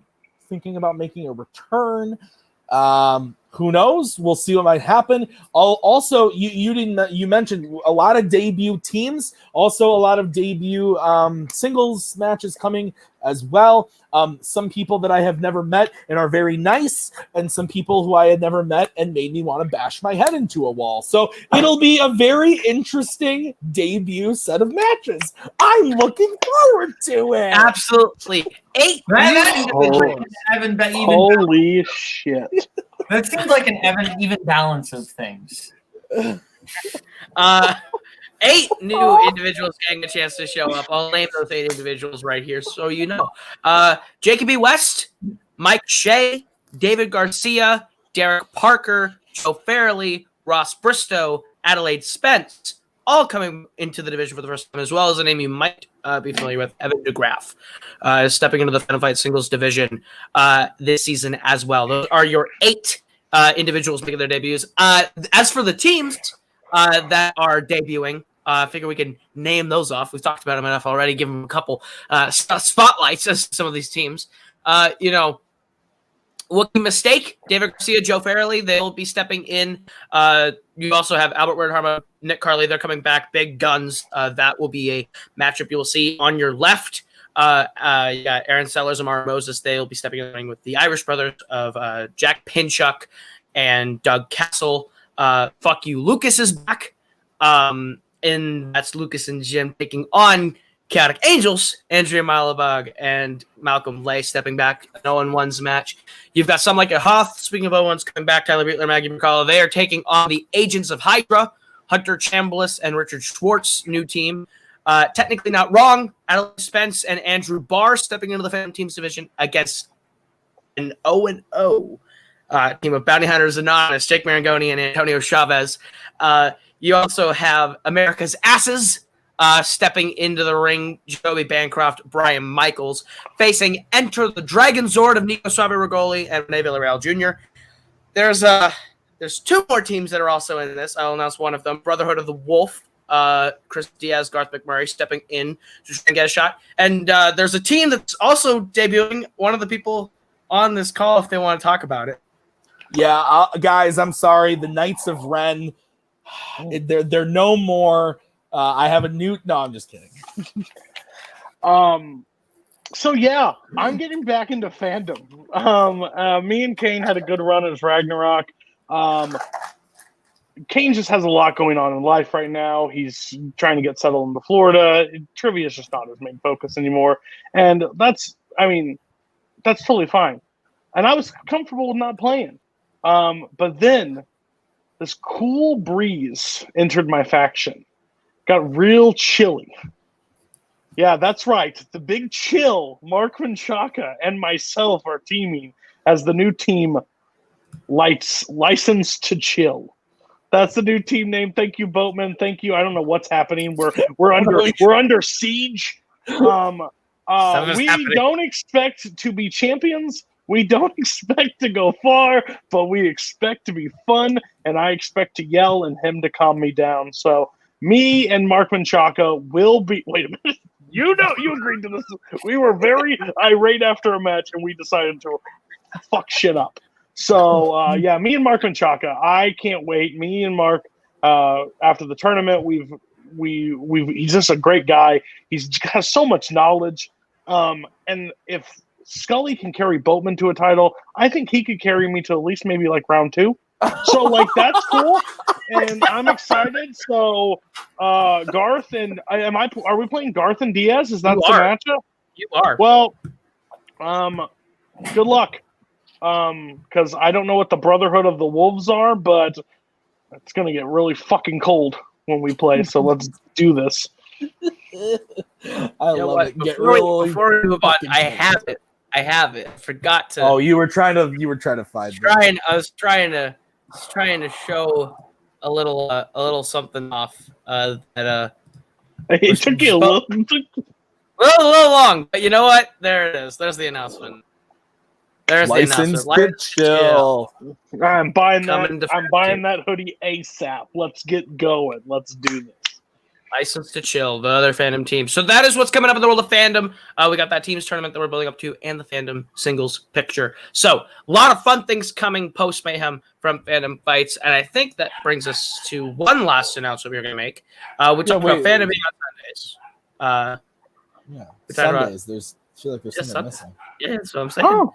thinking about making a return. Who knows? We'll see what might happen. Also, you mentioned a lot of debut teams, also a lot of debut singles matches coming as well. Some people that I have never met and are very nice, and some people who I had never met and made me want to bash my head into a wall. So it'll be a very interesting debut set of matches. I'm looking forward to it. Absolutely. 8 Holy shit. that seems like an even balance of things. 8 new individuals getting a chance to show up. I'll name those 8 individuals right here so you know. Jacob E. West, Mike Shea, David Garcia, Derek Parker, Joe Fairley, Ross Bristow, Adelaide Spence, all coming into the division for the first time, as well as a name you might be familiar with, Evan DeGraff, stepping into the Fandom Fight singles division this season as well. Those are your 8 individuals making their debuts. As for the teams that are debuting, I figure we can name those off. We've talked about them enough already. Give them a couple spotlights as some of these teams. Wookie Mistake, David Garcia, Joe Fairley, they'll be stepping in. You also have Albert Wordharma, Nick Carley. They're coming back. Big guns. That will be a matchup you will see on your left. Aaron Sellers, Amara Moses, they'll be stepping in the ring with the Irish brothers of Jack Pinchuk and Doug Cassel. Fuck You Lucas is back. And that's Lucas and Jim taking on Chaotic Angels, Andrea Malabag and Malcolm Lay stepping back. An 0-1's match. You've got some like a Hoth. Speaking of 0-1's coming back, Tyler Butler, Maggie Brzakala. They are taking on the Agents of Hydra, Hunter Chambliss and Richard Schwartz, new team. Technically not wrong. Adelaide Spence and Andrew Barr stepping into the Phantom Teams division against an 0-0 team of Bounty Hunters Anonymous, Jake Marangoni and Antonio Chavez. You also have America's Asses stepping into the ring. Joey Bancroft, Brian Michaels facing Enter the Dragon Zord of Nico Suave Rigoli and Rene Villarreal Jr. There's two more teams that are also in this. I'll announce one of them. Brotherhood of the Wolf. Chris Diaz, Garth McMurray stepping in to try and get a shot. And there's a team that's also debuting. One of the people on this call, if they want to talk about it. Yeah, guys, I'm sorry. The Knights of Ren, they're no more. I have a new. No, I'm just kidding. So yeah, I'm getting back into fandom. Me and Kane had a good run as Ragnarok. Kane just has a lot going on in life right now. He's trying to get settled into Florida. Trivia is just not his main focus anymore, and that's totally fine. And I was comfortable with not playing. But then this cool breeze entered my faction. Got real chilly. Yeah, that's right. The big chill, Mark Menchaca and myself are teaming as the new team Licensed to Chill. That's the new team name. Thank you, Boatman. Thank you. I don't know what's happening. We're under siege. We don't expect to be champions. We don't expect to go far, but we expect to be fun, and I expect to yell and him to calm me down. So me and Mark Menchaca will be. Wait a minute. You agreed to this. We were very irate after a match, and we decided to fuck shit up. So yeah, me and Mark Menchaca. I can't wait. Me and Mark after the tournament, he's just a great guy. He's got so much knowledge. And if Scully can carry Boatman to a title, I think he could carry me to at least maybe like round 2. So like that's cool, and I'm excited. So Garth and are we playing Garth and Diaz? Is that the matchup? You are. Well, good luck. Because I don't know what the Brotherhood of the Wolves are, but it's gonna get really fucking cold when we play. So let's do this. I love it. Before we move on, I have it. I forgot to. Oh, you were trying to find. I was trying to show a little something off. That it took you a little long, but you know what? There it is. There's the announcement. There's Licensed the to Chill. I'm buying that. I'm buying that hoodie ASAP. Let's get going. Let's do this. Licensed to Chill, the other fandom team. So that is what's coming up in the world of fandom. We got that teams tournament that we're building up to and the fandom singles picture. So a lot of fun things coming post Mayhem from fandom fights. And I think that brings us to one last announcement we're going to make. We talked about fandom being on Sundays. Sundays. I feel like there's something missing. Yeah, that's what I'm saying. Oh.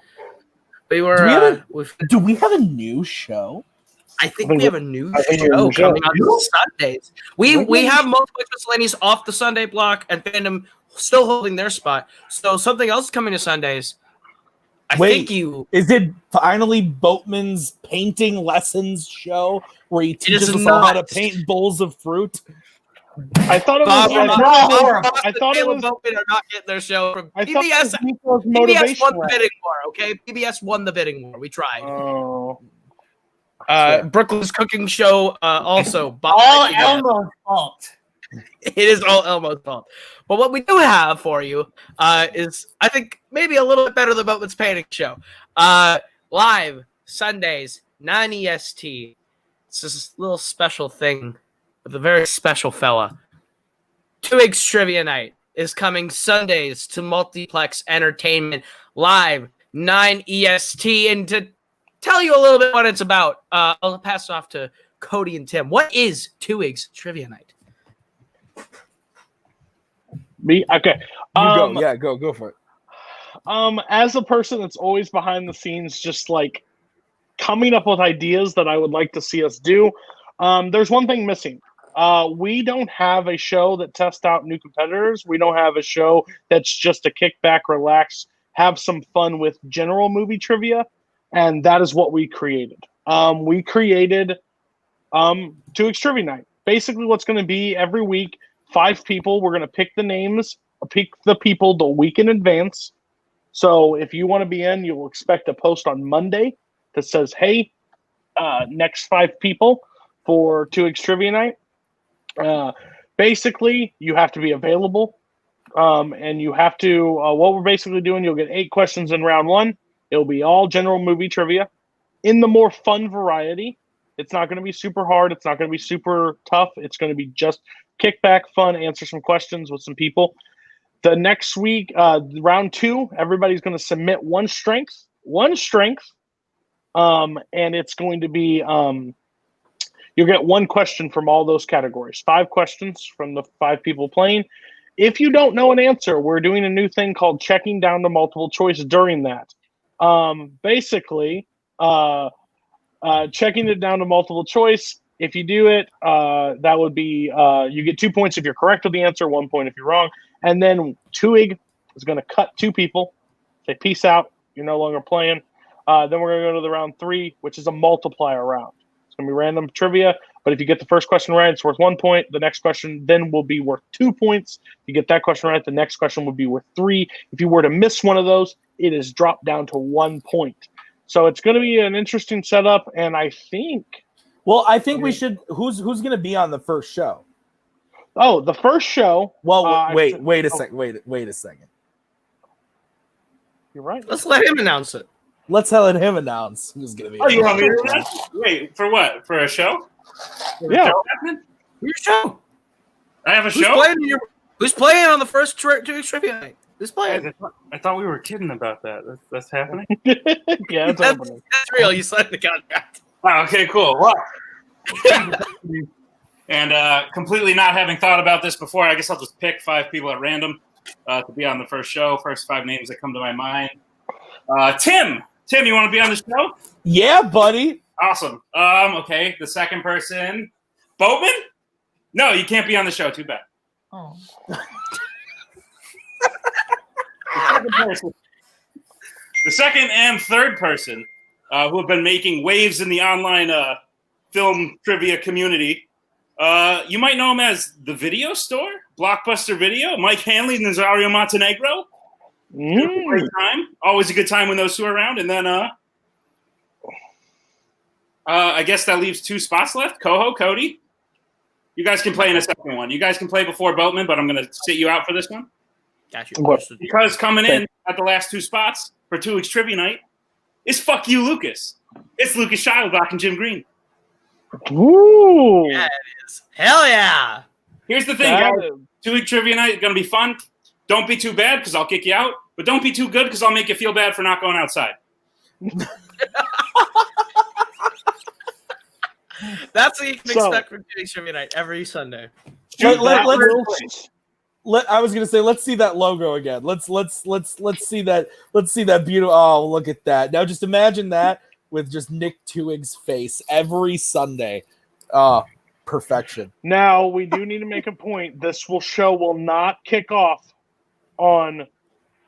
Do we have a new show? I think we have a new show coming on Sundays. We have Multiplex Miscellaneous off the Sunday block and fandom still holding their spot. So something else coming to Sundays. Is it finally Boatman's painting lessons show where he teaches us all how to paint bowls of fruit? I thought it was. I thought it was. Boatman are not getting their show from PBS. PBS won the bidding war. Okay, PBS won the bidding war. We tried. Oh. Brooklyn's cooking show also. All Elmo's fault. It is all Elmo's fault. But what we do have for you is, I think, maybe a little bit better than Boatman's painting show. Live Sundays, 9 EST. It's this little special thing with a very special fella. Twohig's Trivia Night is coming Sundays to Multiplex Entertainment live 9 EST. And to tell you a little bit what it's about, I'll pass it off to Cody and Tim. What is Twohig's Trivia Night? Me? Okay. Go. Yeah, go for it. As a person that's always behind the scenes, just like coming up with ideas that I would like to see us do, there's one thing missing. We don't have a show that tests out new competitors. We don't have a show that's just a kick back, relax, have some fun with general movie trivia. And that is what we created. We created Twohig's Trivia Night. Basically what's going to be every week, 5 people. We're going to pick the names, pick the people the week in advance. So if you want to be in, you'll expect a post on Monday that says, hey, next 5 people for Twohig's Trivia Night. Basically, you have to be available, and you have to. What we're basically doing, you'll get 8 questions in round 1. It'll be all general movie trivia in the more fun variety. It's not going to be super hard. It's not going to be super tough. It's going to be just kick back, fun, answer some questions with some people. The next week, round 2, everybody's going to submit one strength, and it's going to be you'll get one question from all those categories. 5 questions from the 5 people playing. If you don't know an answer, we're doing a new thing called checking down to multiple choice during that. Basically, checking it down to multiple choice. If you do it, that would be you get 2 points if you're correct with the answer, 1 point if you're wrong. And then Twohig is going to cut 2 people, say peace out, you're no longer playing. Then we're going to go to the round 3, which is a multiplier round. It's going to be random trivia, but if you get the first question right, it's worth 1 point. The next question then will be worth 2 points. If you get that question right, the next question will be worth 3. If you were to miss one of those, it is dropped down to 1 point. So it's going to be an interesting setup, and I think... Well, I think we should... Who's going to be on the first show? Oh, the first show... Well, wait a second. Wait a second. You're right. Let's let him announce it. Let's let him announce who's going to be. Oh, you want me to announce? Wait, for what? For a show? Yeah. Your show. I have a Who's show? Who's playing on the first trivia night? Who's playing? I thought we were kidding about that. That's happening? Yeah, it's happening. That's real. You signed the contract. Oh, okay, cool. Well, and completely not having thought about this before, I guess I'll just pick 5 people at random to be on the first show. First 5 names that come to my mind. Tim, you want to be on the show? Yeah, buddy. Awesome. Okay, the second person, Boatman? No, you can't be on the show. Too bad. Oh. The second and third person who have been making waves in the online film trivia community. You might know him as The Video Store, Blockbuster Video, Mike Hanley, Nazario Montenegro. Great time. Always a good time when those 2 are around. And then I guess that leaves 2 spots left. Koho, Cody. You guys can play in a second one. You guys can play before Boatman, but I'm going to sit you out for this one. Got you. Because coming in at the last 2 spots for 2 weeks trivia night is Fuck You, Lucas. It's Lucas Shilebach and Jim Green. Ooh. Yeah, it is. Hell yeah. Here's the thing, guys. 2-week trivia night is going to be fun. Don't be too bad because I'll kick you out. But don't be too good because I'll make you feel bad for not going outside. That's what you can expect from Twohig Trivia Night every Sunday. I was gonna say, let's see that logo again. Let's see that. Let's see that beautiful. Oh, look at that! Now just imagine that with just Nick Twohig's face every Sunday. Oh, perfection. Now we do need to make a point. This show will not kick off on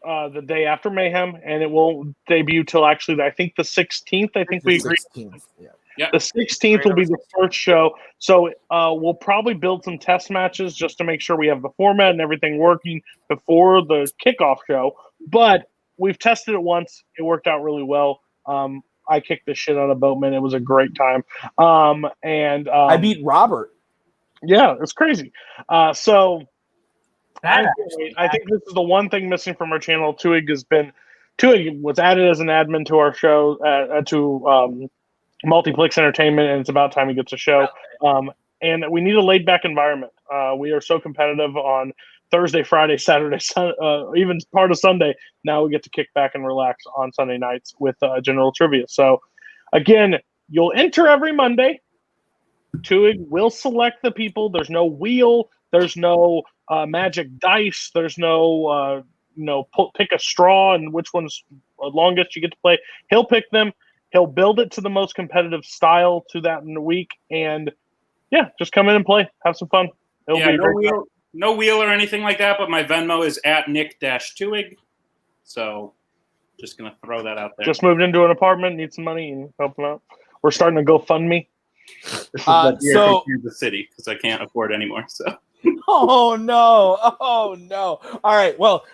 the day after Mayhem, and it won't debut till actually I think the 16th. I think we agreed. 16th, yeah. Yep. The 16th will be the first show. So we'll probably build some test matches just to make sure we have the format and everything working before the kickoff show. But we've tested it once. It worked out really well. I kicked the shit out of Boatman. It was a great time. I beat Robert. Yeah, it's crazy. So I think this is the one thing missing from our channel. Twohig was added as an admin to our show, to Multiplex Entertainment, and it's about time he gets a show. And we need a laid-back environment. We are so competitive on Thursday, Friday, Saturday, even part of Sunday. Now we get to kick back and relax on Sunday nights with general trivia. So, again, you'll enter every Monday. Twohig will select the people. There's no wheel. There's no magic dice. There's no, pick a straw and which one's longest you get to play. He'll pick them. He'll build it to the most competitive style to that in the week. And, yeah, just come in and play. Have some fun. No wheel or anything like that, but my Venmo is at Nick-Twohig. So just going to throw that out there. Just moved into an apartment, need some money, and help him out. We're starting to GoFundMe. This is Kansas City because I can't afford anymore. So. Oh no! All right, well,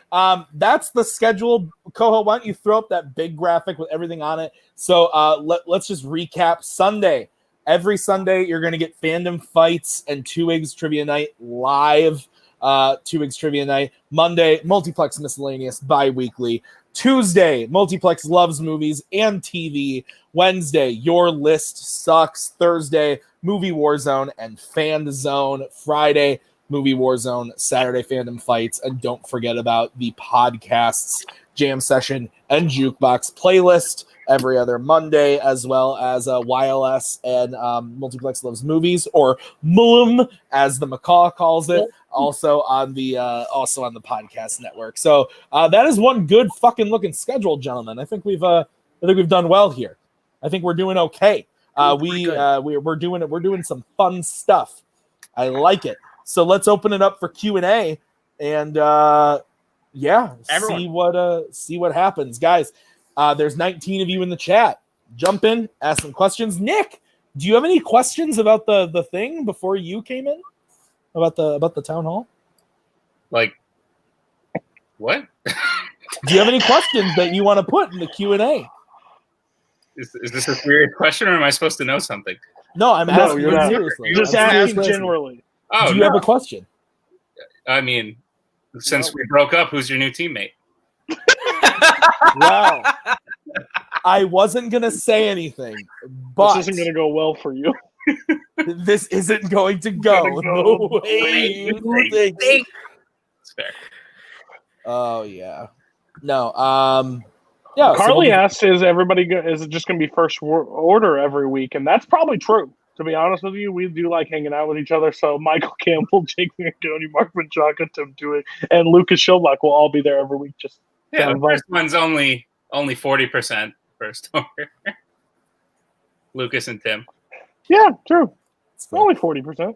that's the schedule. Koho, why don't you throw up that big graphic with everything on it? So let's just recap. Sunday, Every Sunday, you're going to get Fandom Fights and Twohig's Trivia Night live. Twohig's Trivia Night. Monday, Multiplex Miscellaneous bi-weekly. Tuesday, Multiplex Loves Movies and TV. Wednesday, Your List Sucks. Thursday, Movie Warzone and Fan Zone. Friday, Movie Warzone. Saturday, Fandom Fights. And don't forget about the podcasts, Jam Session, and Jukebox playlist every other Monday, as well as YLS and Multiplex Loves Movies, or MULM, as the macaw calls it, also on the podcast network. So that is one good fucking looking schedule, gentlemen. I think we've done well here. I think we're doing okay. We're doing some fun stuff. I like it. So let's open it up for Q&A and see what happens, guys. There's 19 of you in the chat. Jump in, ask some questions. Nick, do you have any questions about the thing before you came in? About the town hall? Like, what? Do you have any questions that you want to put in the Q&A? Is this a serious question, or am I supposed to know something? No, I'm asking you seriously. Just ask generally. Oh, do you have a question? I mean, since we broke up, who's your new teammate? Wow. I wasn't going to say anything, but this isn't going to go well for you. This isn't going to go the way you think. It's fair. Oh, yeah. No, yeah. Carly asked, is it just going to be first order every week? And that's probably true. To be honest with you, we do like hanging out with each other. So Michael Campbell, Jake Manconi, Mark Brzakala, Tim Twohig, and Lucas Schilbach will all be there every week. Just the first one's only 40% first order. Lucas and Tim. Yeah, true. Only 40%.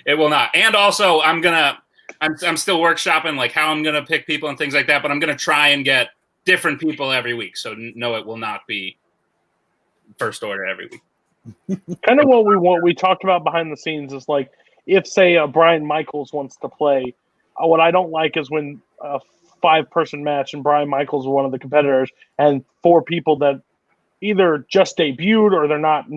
It will not. And also, I'm still workshopping like how I'm gonna pick people and things like that. But I'm gonna try and get different people every week. So no, it will not be first order every week. Kind of what we talked about behind the scenes is like if say Brian Michaels wants to play. What I don't like is when a 5-person match and Brian Michaels is one of the competitors and 4 people that either just debuted or they're not at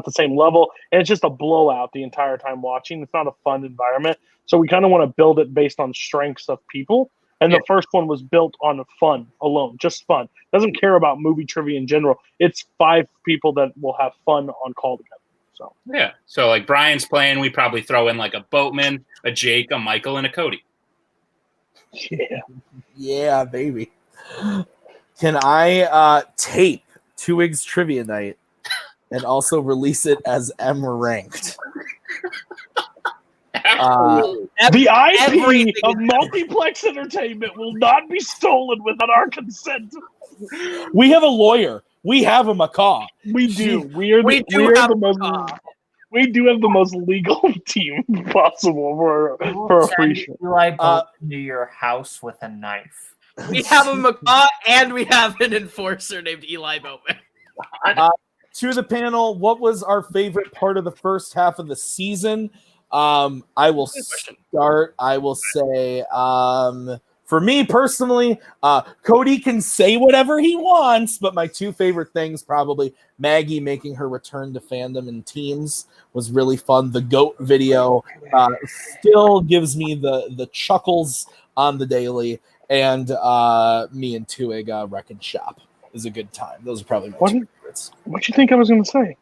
the same level, and it's just a blowout the entire time watching. It's not a fun environment. So we kind of want to build it based on strengths of people. And the first one was built on fun alone, just fun. Doesn't care about movie trivia in general. It's 5 people that will have fun on call together. So yeah. So like Brian's playing, we probably throw in like a Boatman, a Jake, a Michael, and a Cody. Yeah, baby. Can I tape Twohig's Trivia Night and also release it as M ranked? The IP of Multiplex Entertainment will not be stolen without our consent. We have a lawyer. We have a macaw. We do. We do have the most legal team possible for a free show. Eli Boatman into your house with a knife. We have a macaw and we have an enforcer named Eli Boatman. To the panel, what was our favorite part of the first half of the season? I will start. I will say, for me personally, Cody can say whatever he wants, but my 2 favorite things, probably Maggie making her return to Fandom in teams was really fun. The GOAT video still gives me the chuckles on the daily, and me and Twohig Wreck and Shop is a good time. Those are probably my 2 favorites. What do you think I was going to say?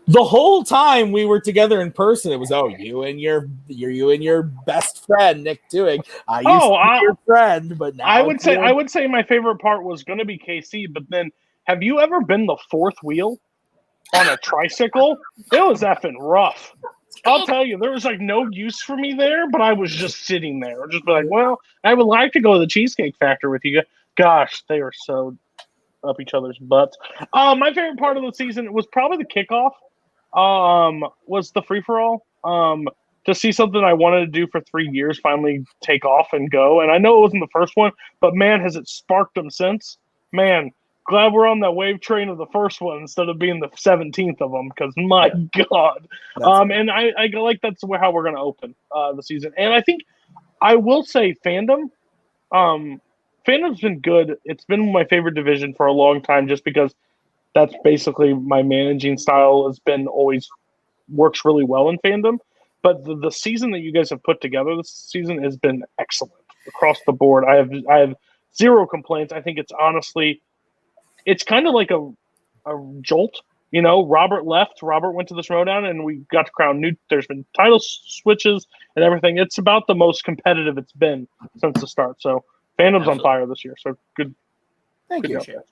The whole time we were together in person, it was you and your best friend Nick Twohig. I used to be your friend, but now I would say my favorite part was going to be KC. But then, have you ever been the 4th wheel on a tricycle? It was effing rough. I'll tell you, there was like no use for me there, but I was just sitting there, just be like, well, I would like to go to the Cheesecake Factory with you. Gosh, they were so up each other's butts. My favorite part of the season was probably the kickoff. Was the free-for-all. To see something I wanted to do for 3 years finally take off and go. And I know it wasn't the first one, but man, has it sparked them since. Man, glad we're on that wave train of the first one instead of being the 17th of them, because my God. And I like that's how we're going to open the season. And I think I will say Fandom. Fandom's been good. It's been my favorite division for a long time just because that's basically my managing style. Has been always works really well in Fandom. But the season that you guys have put together this season has been excellent across the board. I have zero complaints. I think it's honestly, it's kind of like a jolt. You know, Robert left. Robert went to the Throwdown, and we got to crown new. There's been title switches and everything. It's about the most competitive it's been since the start. So Fandom's on fire this year. So good. Thank you. Job.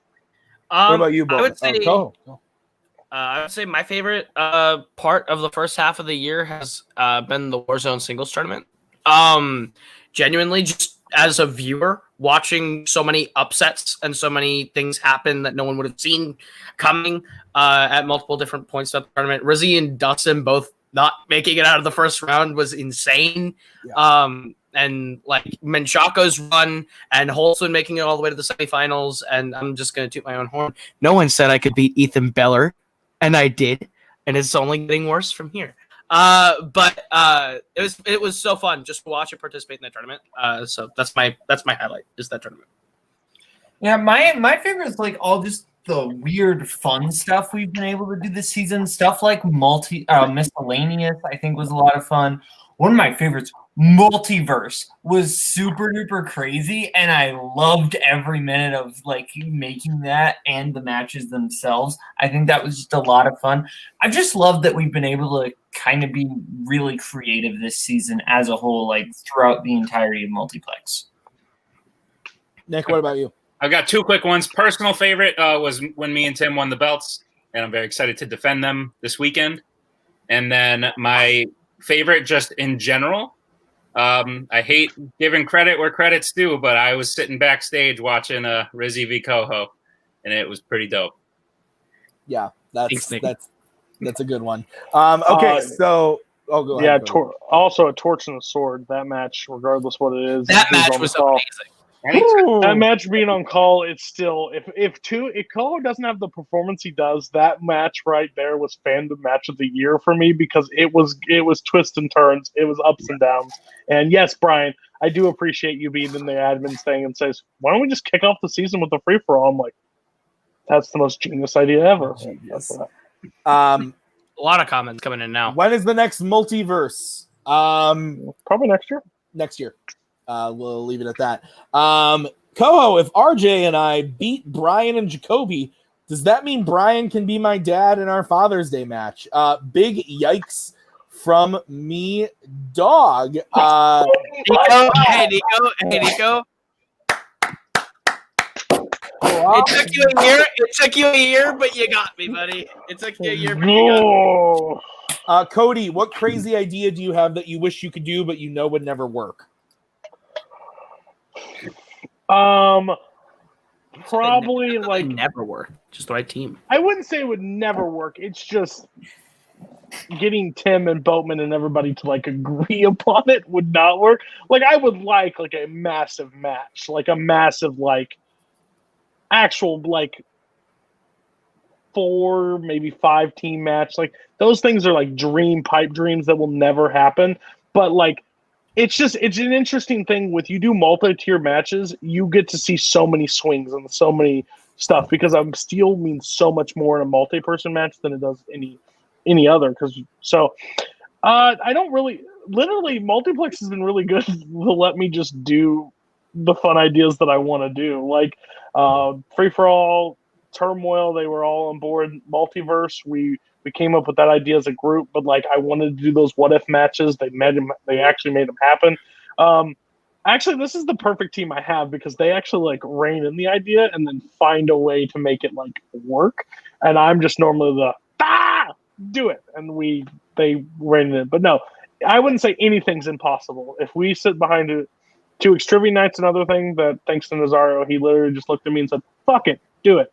What about you, Bo? I would say, Go. I would say my favorite part of the first half of the year has been the Warzone singles tournament. Genuinely, just as a viewer, watching so many upsets and so many things happen that no one would have seen coming at multiple different points of the tournament. Rizzy and Dustin both not making it out of the first round was insane. Yeah. And like Menchako's run and Holtzman making it all the way to the semifinals. And I'm just going to toot my own horn. No one said I could beat Ethan Beller, and I did. And it's only getting worse from here. But it was so fun just to watch and participate in that tournament. So that's my highlight is that tournament. Yeah, my favorite is like all just the weird fun stuff we've been able to do this season. Stuff like miscellaneous, I think, was a lot of fun. One of my favorites, Multiverse, was super duper crazy, and I loved every minute of like making that and the matches themselves. I think that was just a lot of fun. I just love that we've been able to kind of be really creative this season as a whole, like throughout the entirety of Multiplex. Nick, what about you? I've got two quick ones. Personal favorite was when me and Tim won the belts, and I'm very excited to defend them this weekend. And then my favorite just in general, I hate giving credit where credit's due, but I was sitting backstage watching Rizzy v. Koho, and it was pretty dope. Yeah, that's a good one. Okay, so go ahead. Yeah, also a torch and a sword. That match, regardless what it is, That match was amazing. That match being on call, it's still if Koho doesn't have the performance he does, that match right there was Fandom match of the year for me because it was twists and turns, it was ups and downs. And yes, Brian, I do appreciate you being in the admin thing and says, why don't we just kick off the season with a free for all? I'm like, that's the most genius idea ever. A lot of comments coming in now. When is the next multiverse? Probably next year. Next year. We'll leave it at that. Koho, if RJ and I beat Brian and Jacoby, does that mean Brian can be my dad in our Father's Day match? Big yikes from me, dog. Nico. Wow. It took you a year, but you got me, buddy. It took you a year, but you got me. Cody, what crazy idea do you have that you wish you could do, but you know would never work? Probably like never work. Just the right team. I wouldn't say it would never work. It's just getting Tim and Boatman and everybody to like agree upon it would not work. Like I would like a massive match, like a massive like actual like 4 maybe 5 team match. Like those things are like pipe dreams that will never happen. But like it's an interesting thing with you do multi-tier matches, you get to see so many swings and so many stuff because steel means so much more in a multi-person match than it does any other. I don't really literally Multiplex has been really good to let me just do the fun ideas that I want to do. Like free for all, turmoil, they were all on board. Multiverse, we came up with that idea as a group, but like I wanted to do those what if matches. They actually made them happen. Actually, this is the perfect team I have because they actually like rein in the idea and then find a way to make it like work. And I'm just normally do it, and they rein it in. But no, I wouldn't say anything's impossible. If we sit behind it, 2 Extreme Nights, another thing that thanks to Nazario, he literally just looked at me and said, "Fuck it, do it."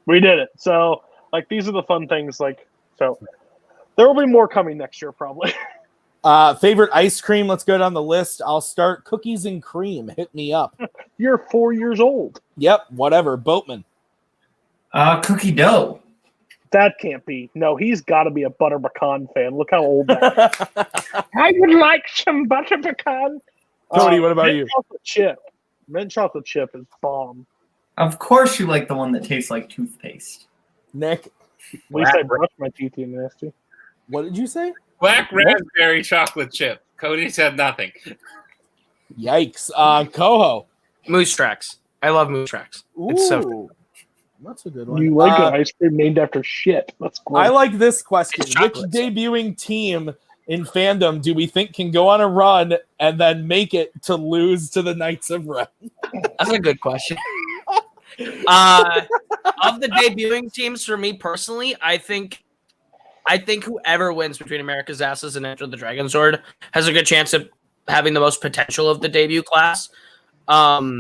We did it. So. Like, these are the fun things, like, so there will be more coming next year, probably. Favorite ice cream? Let's go down the list. I'll start cookies and cream. Hit me up. You're 4 years old. Yep, whatever. Boatman. Cookie dough. That can't be. No, he's got to be a butter pecan fan. Look how old that is. I would like some butter pecan. Cody, what about you? Mint chocolate chip is bomb. Of course you like the one that tastes like toothpaste. Nick, At least I brushed my teeth, you nasty. what did you say? Black raspberry chocolate chip. Cody said nothing. Yikes. Koho. Moose Tracks. I love Moose Tracks. It's so Ooh, that's a good one. You like an ice cream named after shit. That's cool. I like this question. It's Which chocolate. debuting team in Fandom do we think can go on a run and then make it to lose to the Knights of Ren? That's a good question. Of the debuting teams, for me personally, I think whoever wins between America's Asses and Enter the Dragon Sword has a good chance of having the most potential of the debut class. I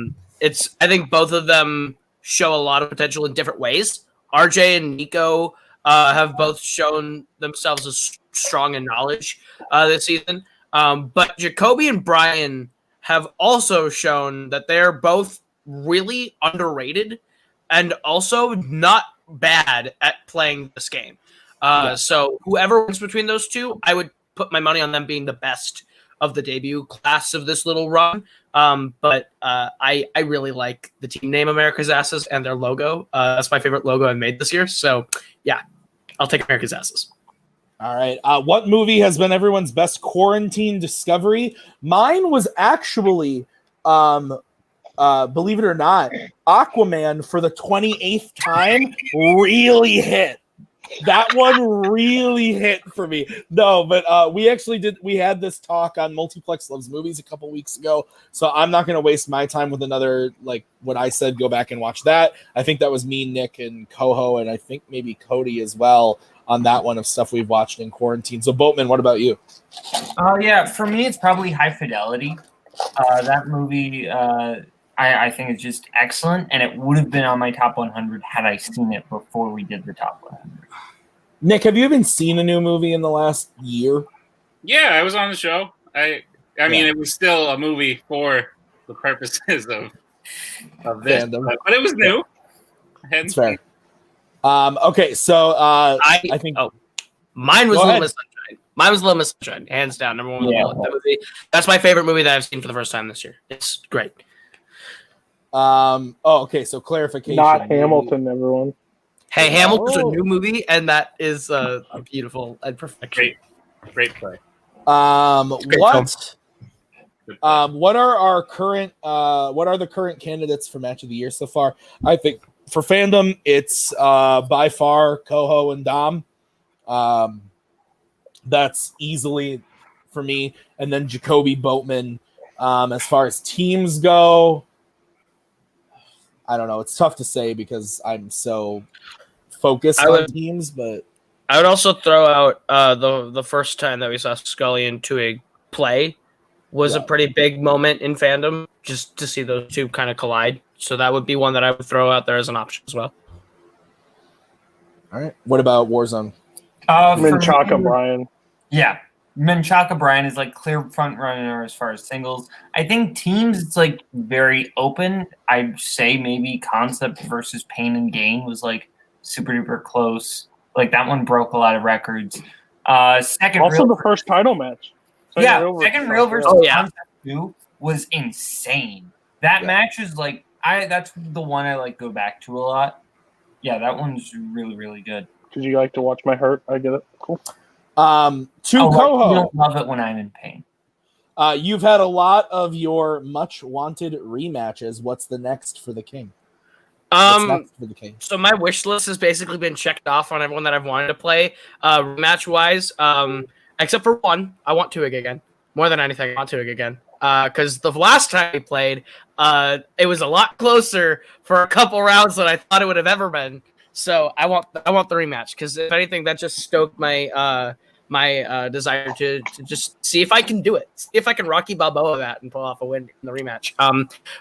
think both of them show a lot of potential in different ways. RJ and Nico have both shown themselves as strong in knowledge this season. But Jacoby and Brian have also shown that they're both really underrated and also not bad at playing this game. So whoever wins between those two, I would put my money on them being the best of the debut class of this little run. But I really like the team name America's Asses and their logo. That's my favorite logo I made this year. So yeah, I'll take America's Asses. All right. What movie has been everyone's best quarantine discovery? Mine was actually, believe it or not, Aquaman for the 28th time really hit. That one really hit for me. No, but we had this talk on Multiplex Loves Movies a couple weeks ago, so I'm not going to waste my time with another, like what I said, go back and watch that. I think that was me, Nick, and Koho, and I think maybe Cody as well on that one of stuff we've watched in quarantine. So Boatman, what about you? Yeah, for me, it's probably High Fidelity. That movie, I think it's just excellent, and it would have been on my top 100 had I seen it before we did the top 100. Nick, have you even seen a new movie in the last year? Yeah, I was on the show. I mean, it was still a movie for the purposes of this, Fandom. but it was new. That's fair. Okay, so I think mine was Go Little ahead. Miss Sunshine. Mine was Little Miss Sunshine, hands down, number one. Yeah. That movie. That's my favorite movie that I've seen for the first time this year. It's great. okay, so clarification. Not Hamilton, everyone. Hey, Hamilton's Oh. a new movie, and that is beautiful and perfection. Great play. What are the current candidates for match of the year so far? I think for Fandom, it's by far Koho and Dom. That's easily for me, and then Jacoby Boatman. As far as teams go, I don't know. It's tough to say because I'm so focused on teams, but I would also throw out the first time that we saw Scully and Twohig play was a pretty big moment in Fandom, just to see those two kind of collide. So that would be one that I would throw out there as an option as well. all right. What about Warzone? Menchaca Brian. Yeah. Menchaca Brian is like clear front runner as far as singles. I think teams, it's like very open. I'd say maybe Concept versus Pain and Gain was like super duper close. Like that one broke a lot of records. Second Also real the first title match. Second real versus Oh, yeah. Concept 2 was insane. That match is like that's the one I like go back to a lot. Yeah, that one's really, really good. Did you like to watch my hurt? I get it. Cool. To You Koho, don't love it when I'm in pain. you've had a lot of your much wanted rematches. What's the next for the King? What's next for the King? So my wish list has basically been checked off on everyone that I've wanted to play rematch wise, except for one. I want Twohig again. More than anything, I want Twohig again. Because the last time we played, it was a lot closer for a couple rounds than I thought it would have ever been. So I want the rematch because if anything, that just stoked my my desire to just see if I can do it, see if I can Rocky Balboa that and pull off a win in the rematch.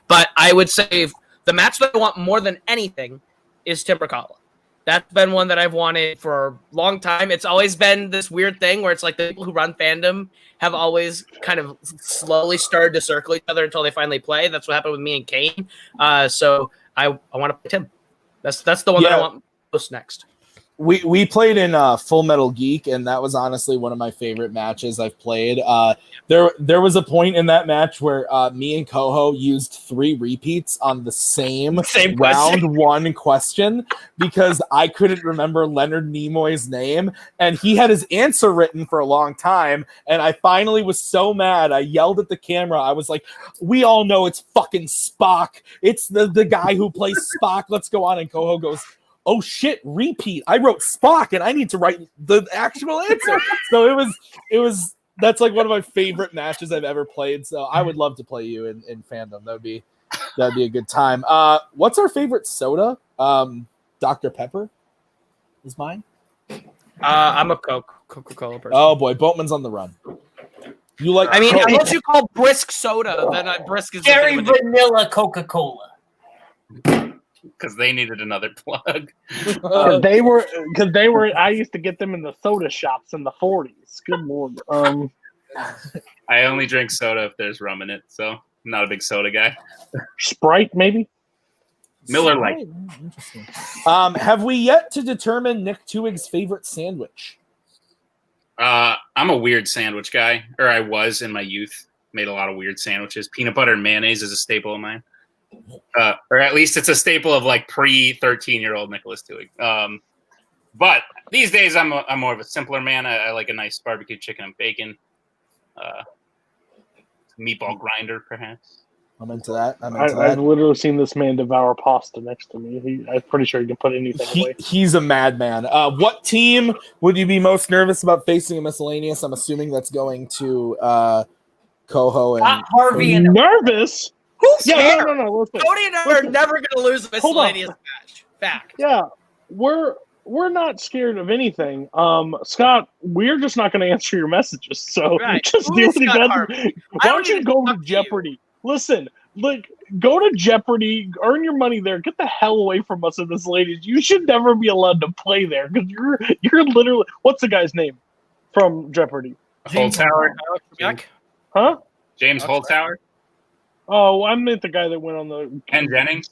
But I would say the match that I want more than anything is Brzakala. That's been one that I've wanted for a long time. It's always been this weird thing where it's like the people who run Fandom have always kind of slowly started to circle each other until they finally play. That's what happened with me and Kane. So I want to play Tim. That's the one that I want most next. We played in Full Metal Geek, and that was honestly one of my favorite matches I've played. There was a point in that match where me and Koho used 3 repeats on the same round 1 question because I couldn't remember Leonard Nimoy's name, and he had his answer written for a long time, and I finally was so mad, I yelled at the camera. I was like, we all know it's fucking Spock. It's the guy who plays Spock. Let's go on. And Koho goes, oh shit, repeat. I wrote Spock and I need to write the actual answer. So that's like one of my favorite matches I've ever played. So I would love to play you in Fandom. That'd be a good time. What's our favorite soda? Dr. Pepper is mine. I'm a Coca-Cola person. Oh boy, Boatman's on the run. You like? I mean, Coke. unless you call brisk soda, then brisk is Very vanilla Coca-Cola. Because they needed another plug. They were. I used to get them in the soda shops in the 40s. Good lord. I only drink soda if there's rum in it, so I'm not a big soda guy. Sprite, maybe. Miller Lite. Interesting. Have we yet to determine Nick Twohig's favorite sandwich? I'm a weird sandwich guy, or I was in my youth. Made a lot of weird sandwiches. Peanut butter and mayonnaise is a staple of mine. Or at least it's a staple of like pre-13-year-old Nicholas Twohig. But these days I'm more of a simpler man. I like a nice barbecue chicken and bacon. Meatball grinder, perhaps. I'm into that. I've literally seen this man devour pasta next to me. I'm pretty sure he can put anything away. He's a madman. What team would you be most nervous about facing in Miscellaneous? I'm assuming that's going to Koho and Harvey and nervous. Who's Yeah, no. Listen. Cody and I are never going to lose a Miscellaneous match. Fact. Yeah, we're not scared of anything. Scott, we're just not going to answer your messages. So just Who deal is with Scott it. Harvey? Why don't you go to Jeopardy? Listen, look, go to Jeopardy, earn your money there. Get the hell away from us, and this ladies. You should never be allowed to play there because you're literally. What's the guy's name from Jeopardy? Holtower. Huh? James Holtower. Oh, I meant the guy that went on the Ken Jennings.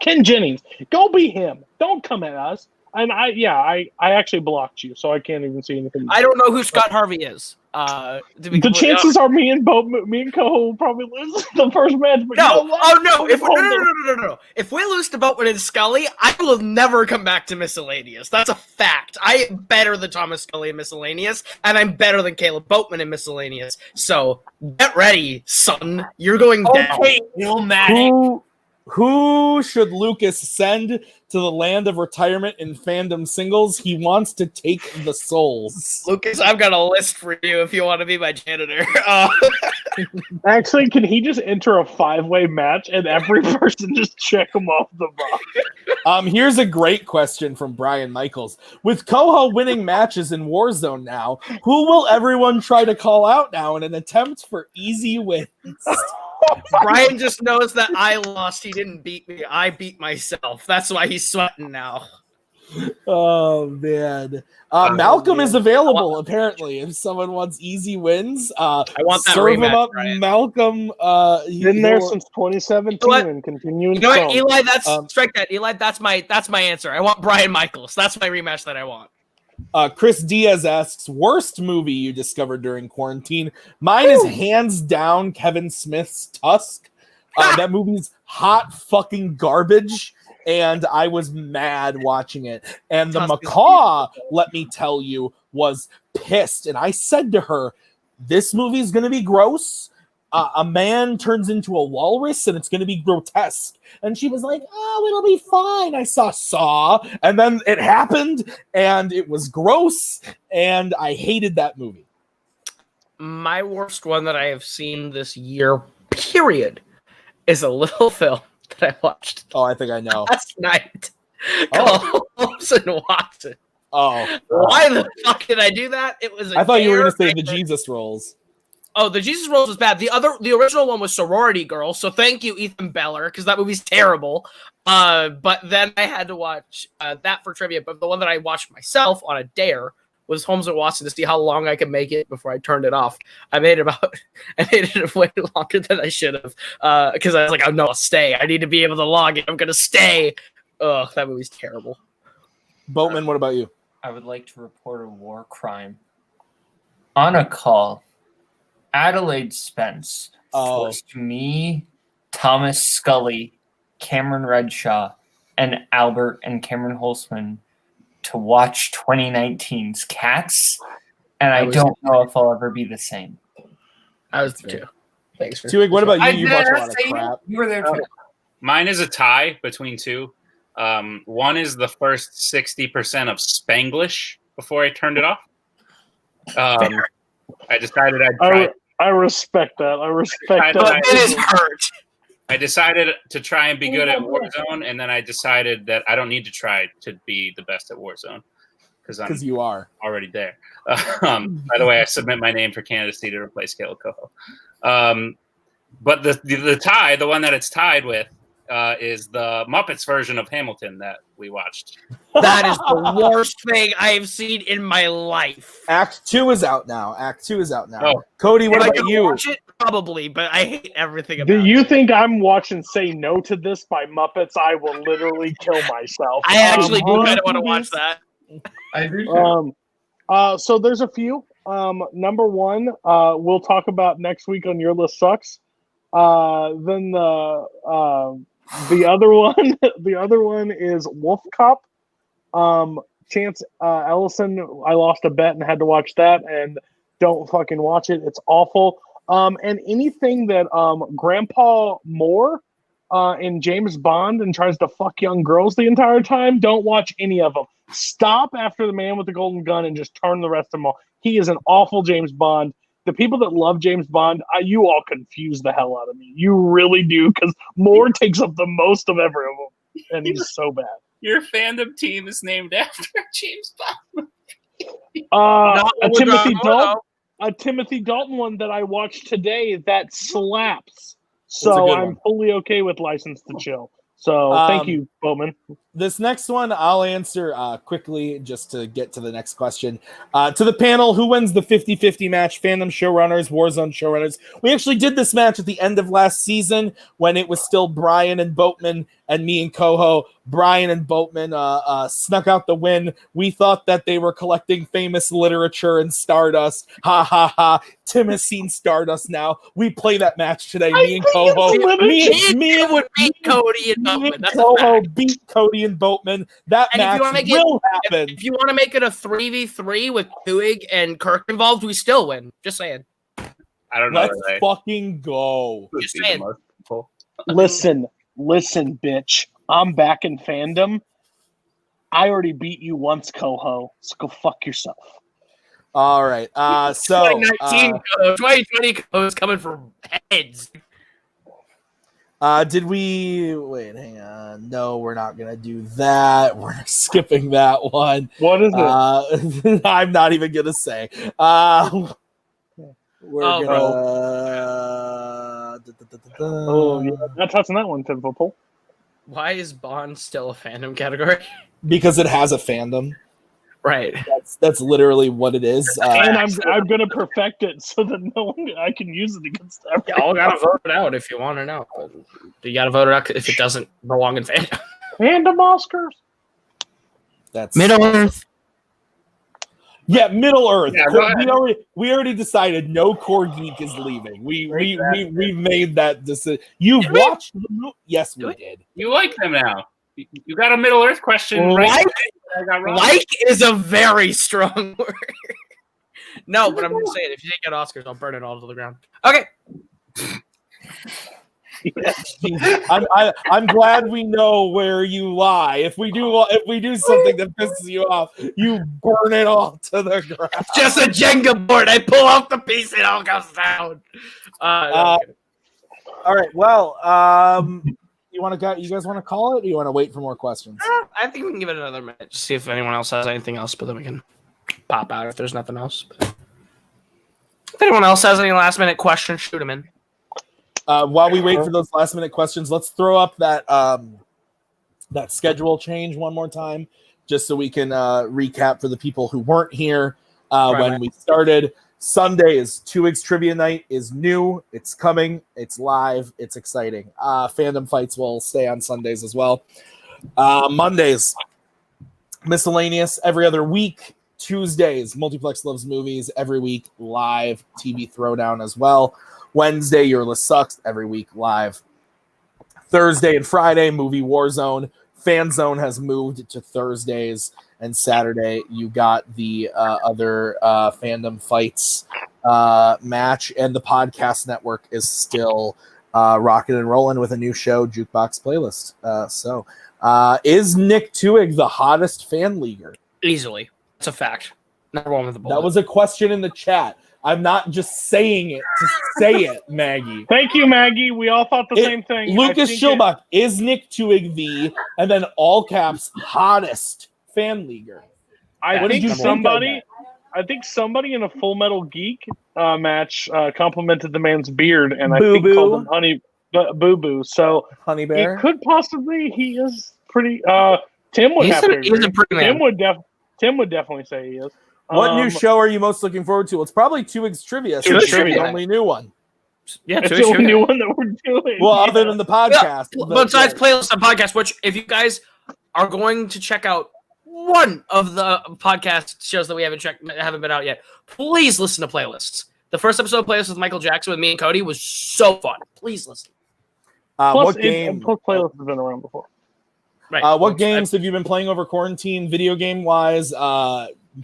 Ken Jennings. Go be him. Don't come at us. And I actually blocked you, so I can't even see anything. I don't know who Scott Harvey is. The chances are me and Koho will probably lose the first match. But No, you know what? oh no! No! If we lose to Boatman and Scully, I will never come back to Miscellaneous. That's a fact. I am better than Thomas Scully in Miscellaneous, and I'm better than Kaleb Boatman in Miscellaneous. So get ready, son. You're going down. Okay, Illmatic. Who should Lucas send to the land of retirement in Fandom singles? He wants to take the souls. Lucas, I've got a list for you if you want to be my janitor. Actually, can he just enter a 5-way match and every person just check him off the box? Here's a great question from Brian Michaels. With Koho winning matches in Warzone now, who will everyone try to call out now in an attempt for easy wins? Brian just knows that I lost. He didn't beat me. I beat myself. That's why he's sweating now. Oh, man. Malcolm is available, apparently, if someone wants easy wins. I want that serve rematch, him up, Brian. Malcolm. Been there since 2017 and continuing. You know what, Eli? Strike that, Eli. That's my answer. I want Brian Michaels. That's my rematch that I want. Chris Diaz asks, worst movie you discovered during quarantine? Mine is hands down Kevin Smith's Tusk. That movie's hot fucking garbage, and I was mad watching it. And the macaw, let me tell you, was pissed. And I said to her, this movie's going to be gross. A man turns into a walrus, and it's going to be grotesque. And she was like, oh, it'll be fine. I saw, and then it happened, and it was gross, and I hated that movie. My worst one that I have seen this year, period, is a little film that I watched. Oh, I think I know. Last night. Called Holmes and Watson. Oh. Why the fuck did I do that? It was. I thought you were going to say the Jesus Rolls. Oh, the Jesus Rolls was bad. The original one was Sorority Girl. So thank you, Ethan Beller, because that movie's terrible. But then I had to watch that for trivia. But the one that I watched myself on a dare was Holmes and Watson to see how long I could make it before I turned it off. I made it way longer than I should have because I was like, oh no, I'll stay. I need to be able to log it. I'm gonna stay. Ugh, that movie's terrible. Boatman, what about you? I would like to report a war crime. On a call, Adelaide Spence forced me, Thomas Scully, Cameron Redshaw, and Albert and Cameron Holtzman to watch 2019's Cats, and I don't know if I'll ever be the same. I was there too. Thanks for Twohig, what about you? You watch a lot of crap. You were there too. Mine is a tie between two. One is the first 60% of Spanglish before I turned it off. I decided I'd try. I respect that. I respect but that. it is hurt. I decided to try and be good at Warzone, and then I decided that I don't need to try to be the best at Warzone because you are already there. By the way, I submit my name for candidacy to replace Kaleb Koho. But the tie, the one that it's tied with, is the Muppets version of Hamilton that we watched. That is the worst thing I have seen in my life. Act 2 is out now. Oh. Cody, what If I about could you? watch it, probably, but I hate everything about Do you it. think I'm watching Say No to This by Muppets? I will literally kill myself. I actually do kind of want to watch that. I do. So there's a few. Number one, we'll talk about next week on Your List Sucks. Then the other one is Wolf Cop. Chance Ellison, I lost a bet and had to watch that, and don't fucking watch it. It's awful. And anything that Grandpa Moore in James Bond and tries to fuck young girls the entire time, don't watch any of them. Stop after The Man with the Golden Gun and just turn the rest of them off. He is an awful James Bond. The people that love James Bond, you all confuse the hell out of me. You really do, because Moore takes up the most of every of them, and he's so bad. Your fandom team is named after James Bond. A Timothy Dalton one that I watched today that slaps. So I'm fully okay with License to Chill. So thank you, Boatman. This next one I'll answer quickly just to get to the next question. To the panel, who wins the 50-50 match? Fandom showrunners, Warzone showrunners. We actually did this match at the end of last season when it was still Brian and Boatman and me and Koho. Brian and Boatman snuck out the win. We thought that they were collecting famous literature and Stardust. Ha ha ha. Tim has seen Stardust now. We play that match today. Me and Koho. Me would beat Cody and Boatman. That's Koho beat Cody and Boatman. That match will happen. If you want to make it a 3v3 with Twohig and Kirk involved, we still win. Just saying. I don't know. Let's fucking go. Just saying. Listen, bitch. I'm back in Fandom. I already beat you once, Koho. So go fuck yourself. All right. So 2020 is coming for heads. Did we wait? Hang on. No, we're not gonna do that. We're skipping that one. What is it? I'm not even gonna say. We're not touching that one, Tim Pool. Why is Bond still a fandom category? Because it has a fandom. Right. That's literally what it is. And I'm gonna perfect it so that I can use it against everyone. Y'all gotta vote it out if you want to know. But you gotta vote it out if it doesn't belong in fandom. Fandom Oscars. That's Middle Earth. Yeah, Middle Earth. Yeah, we already decided no core geek is leaving. We made that decision. You've watched the movie? Yes, we did. You like them now. You got a Middle Earth question right? Like is a very strong word. No, but I'm just saying, if you didn't get Oscars, I'll burn it all to the ground. Okay. I'm glad we know where you lie. If we do something that pisses you off, you burn it all to the ground. It's just a Jenga board. I pull off the piece, it all goes down. All right. Well, you guys want to call it, or you want to wait for more questions? I think we can give it another minute. Just see if anyone else has anything else, but then we can pop out if there's nothing else. But if anyone else has any last minute questions, shoot them in. While we wait for those last minute questions, let's throw up that that schedule change one more time, just so we can recap for the people who weren't here when we started. Sunday is Twohig's Trivia Night is new. It's coming. It's live. It's exciting. Fandom fights will stay on Sundays as well. Mondays, Miscellaneous every other week. Tuesdays, Multiplex Loves Movies every week, live TV Throwdown as well. Wednesday, Your List Sucks every week, live. Thursday and Friday, Movie Warzone. Fan Zone has moved to Thursdays, and Saturday you got the other Fandom Fights match, and the podcast network is still rocking and rolling with a new show, Jukebox Playlist. Is Nick Twohig the hottest fan leaguer? Easily. It's a fact. Number one with the bullet. That was a question in the chat. I'm not just saying it to say it, Maggie. Thank you, Maggie. We all thought the same thing. Lucas Schilbach, is Nick Twohig the, and then all caps, hottest fan leaguer? I think somebody in a Full Metal Geek match complimented the man's beard, and I think called him Honey Boo Boo. So Honey Bear? He could possibly. He is pretty. Tim would have to agree. He's a pretty man. Tim would definitely say he is. What new show are you most looking forward to? It's probably Twohig's Trivia. Twohig's It's Trivia. the only new one. Yeah, it's the only new one that we're doing. Well, other than the podcast. Well, besides playlist and podcast, which if you guys are going to check out one of the podcast shows that we haven't been out yet, please listen to playlists. The first episode of Playlist with Michael Jackson with me and Cody was so fun. Please listen. Plus Playlist has been around before. Right. What games have you been playing over quarantine, video game wise?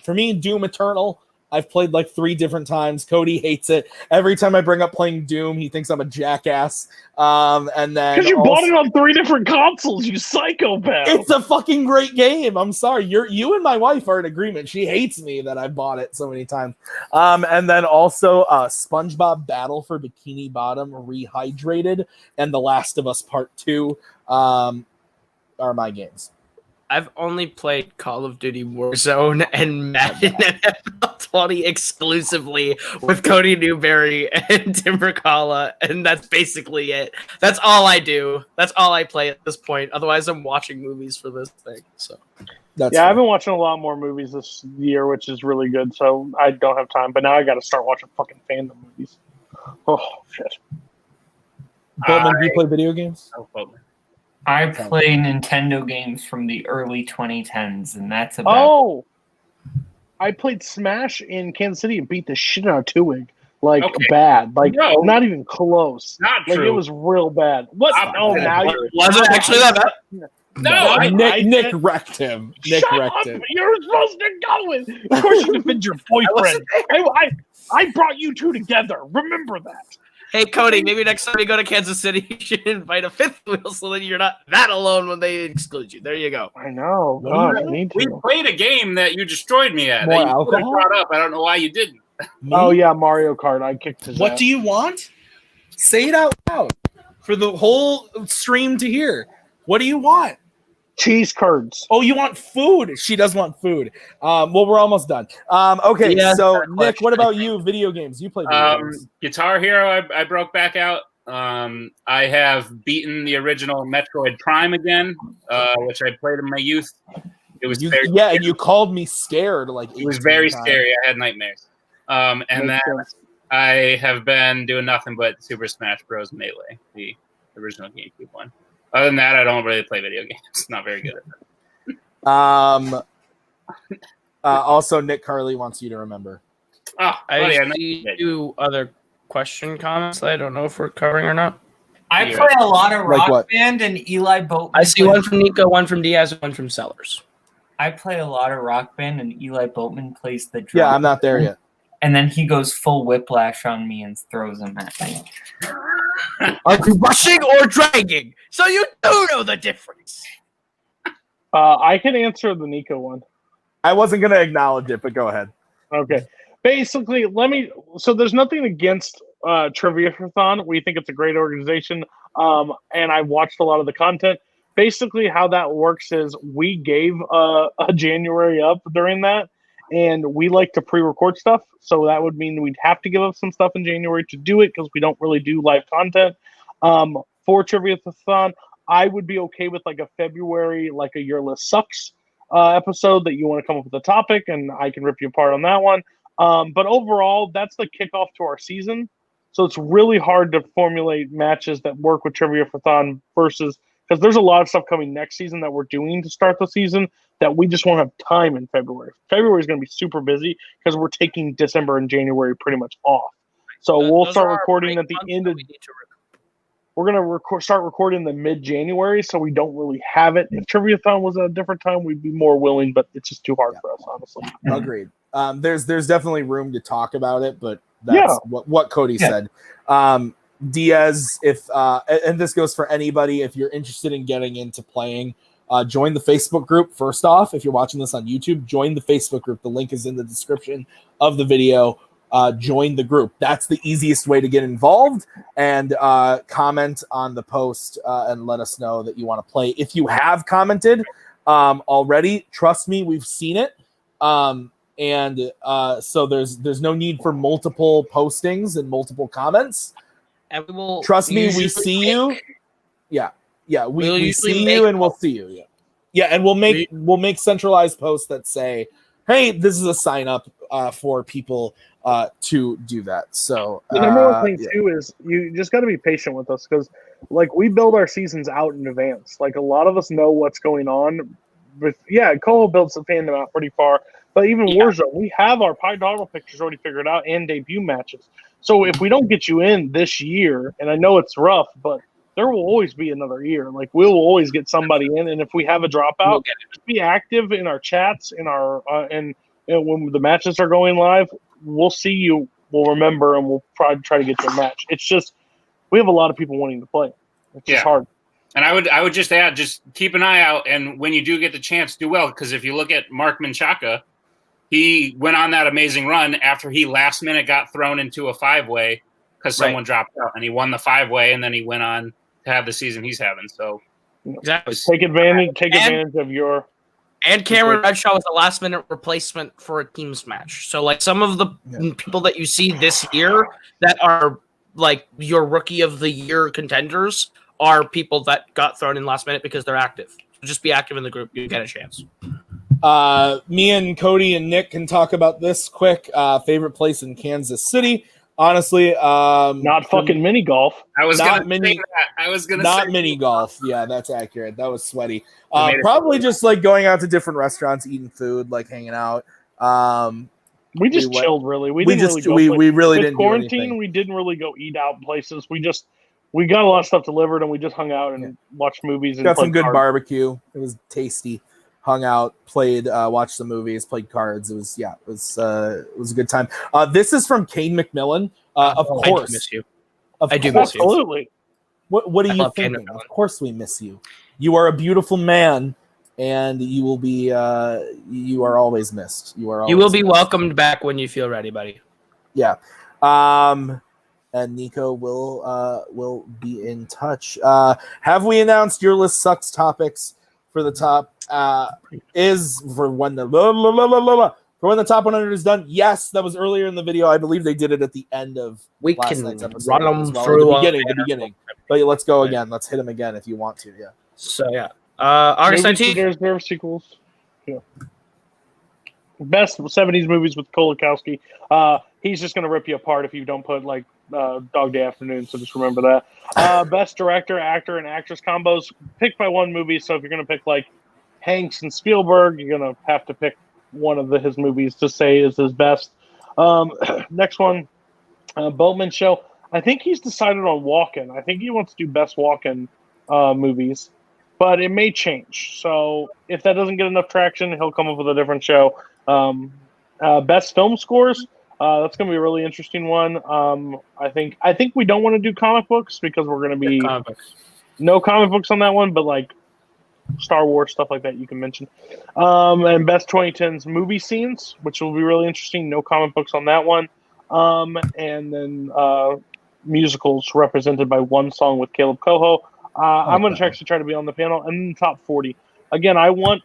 For me, Doom Eternal. I've played like 3 different times. Cody hates it. Every time I bring up playing Doom, he thinks I'm a jackass. And then because you bought it on 3 different consoles, you psychopath. It's a fucking great game. I'm sorry. You and my wife are in agreement. She hates me that I bought it so many times. And then also SpongeBob Battle for Bikini Bottom Rehydrated and The Last of Us Part 2 are my games. I've only played Call of Duty Warzone and Madden NFL 20 exclusively with Cody Newberry and Brzakala, and that's basically it. That's all I do. That's all I play at this point. Otherwise, I'm watching movies for this thing. So, I've been watching a lot more movies this year, which is really good. So I don't have time, but now I got to start watching fucking Fandom movies. Oh shit! Boatman, do you play video games? Oh, Boatman. I play Nintendo games from the early 2010s, and that's about. Oh, I played Smash in Kansas City and beat the shit out of Twohig. Bad. Not even close. Not true. It was real bad. What? Was it actually that bad? No, Nick wrecked him. Nick wrecked him. You're supposed to go with. Of course, you defend your boyfriend. I brought you two together. Remember that. Hey, Cody, maybe next time you go to Kansas City, you should invite a 5th wheel so that you're not that alone when they exclude you. There you go. I know. God, I need to. We played a game that you destroyed me at. More that you alcohol? brought up. I don't know why you didn't. Oh, yeah, Mario Kart. I kicked his What ass. do you want? Say it out loud for the whole stream to hear. What do you want? Cheese curds. Oh, you want food? She does want food. Well, we're almost done. Okay, Yeah, so fair Nick, what about you? Video games? You play video games. Guitar Hero, I broke back out. I have beaten the original Metroid Prime again, which I played in my youth. It was very yeah, and you called me scared. It was very scary. I had nightmares. And then I have been doing nothing but Super Smash Bros. Melee, the original GameCube one. Other than that, I don't really play video games. Not very good at it. Also, Nick Carley wants you to remember. I see 2 other question comments that I don't know if we're covering or not. I play a lot of Rock Band and Eli Boatman. I see one from Nico, one from Diaz, and one from Sellers. I play a lot of Rock Band and Eli Boatman plays the drum. Yeah, I'm not there yet. And then he goes full whiplash on me and throws him at me. Are you rushing or dragging? So you do know the difference. I can answer the Nico one. I wasn't going to acknowledge it, but go ahead. Okay. Basically, so there's nothing against Trivia-a-thon. We think it's a great organization, and I watched a lot of the content. Basically, how that works is we gave a January up during that, and we like to pre-record stuff, so that would mean we'd have to give up some stuff in January to do it because we don't really do live content. For Trivia-a-thon, I would be okay with like a February, like a Your List Sucks episode that you want to come up with a topic, and I can rip you apart on that one. But overall, that's the kickoff to our season, so it's really hard to formulate matches that work with Trivia-a-thon versus because there's a lot of stuff coming next season that we're doing to start the season that we just won't have time in February. February is going to be super busy because we're taking December and January pretty much off. So we'll start recording at the end of. We're going to start recording the mid-January, so we don't really have it. If Triviathon was at a different time, we'd be more willing, but it's just too hard for us, honestly. Agreed. There's definitely room to talk about it, but that's what Cody said. Diaz, if and this goes for anybody, if you're interested in getting into playing, join the Facebook group. First off, if you're watching this on YouTube, join the Facebook group. The link is in the description of the video. Join the group. That's the easiest way to get involved, and comment on the post and let us know that you want to play. If you have commented already, trust me, we've seen it. So there's no need for multiple postings and multiple comments. And we will trust me, we see you. Yeah. We see you and we'll see you. Yeah, and we'll make centralized posts that say, hey, this is a sign up for people to do that. So the number one thing too is you just got to be patient with us, because like we build our seasons out in advance. Like a lot of us know what's going on. But Koho builds the fandom out pretty far. But even Warzone, we have our Pi Doggle pictures already figured out and debut matches. So if we don't get you in this year, and I know it's rough, but there will always be another year. Like we'll always get somebody in, and if we have a dropout, just be active in our chats, in our and when the matches are going live, we'll see you, we'll remember, and we'll probably try to get you a match. It's just we have a lot of people wanting to play. It's just hard. And I would just add, just keep an eye out, and when you do get the chance, do well, because if you look at Mark Menchaca, he went on that amazing run after he last minute got thrown into a 5-way because someone dropped out, and he won the 5-way, and then he went on to have the season he's having. So exactly, take advantage of your. And Cameron Redshaw was a last minute replacement for a teams match. So like some of the people that you see this year that are like your rookie of the year contenders are people that got thrown in last minute because they're active. So just be active in the group. You get a chance. Me and Cody and Nick can talk about this quick. Favorite place in Kansas City. Honestly, not fucking mini golf. I was gonna say that. I was gonna not say mini golf. Yeah, that's accurate. That was sweaty. Probably just like going out to different restaurants, eating food, like hanging out. We just chilled, really. We really didn't do quarantine. anything. We didn't really go eat out places. We got a lot of stuff delivered, and we just hung out and watched movies. And got some good barbecue. It was tasty. Hung out, played, watched the movies, played cards. It was a good time. This is from Kane McMillan. Of course, I do miss you. I do miss you. Absolutely. What are you thinking? Of course, we miss you. You are a beautiful man, and you will be. You are always missed. You will be welcomed back when you feel ready, buddy. Yeah. And Nico will be in touch. Have we announced your list sucks topics for the top? Is for when the top 100 is done. Yes, that was earlier in the video. I believe they did it at the end of last night's episode. Run them through the beginning. But let's go again. Let's hit them again if you want to. Yeah. So August 19th. There's sequels. Yeah. Best 70s movies with Kowalkowski. He's just gonna rip you apart if you don't put like Dog Day Afternoon. So just remember that. Best director, actor, and actress combos. Pick by one movie. So if you're gonna pick like Hanks and Spielberg, you're gonna have to pick one of his movies to say is his best. Next one, Boatman show. I think he's decided on walk-in. I think he wants to do best walk-in movies, but it may change. So if that doesn't get enough traction, he'll come up with a different show. Best film scores. That's gonna be a really interesting one. I think we don't want to do comic books because we're gonna be no comic books on that one, but like Star Wars, stuff like that you can mention. And best 2010s movie scenes, which will be really interesting. No comic books on that one. And then musicals represented by one song with Kaleb Koho. I'm going to actually try to be on the panel. And then the top 40. Again, I want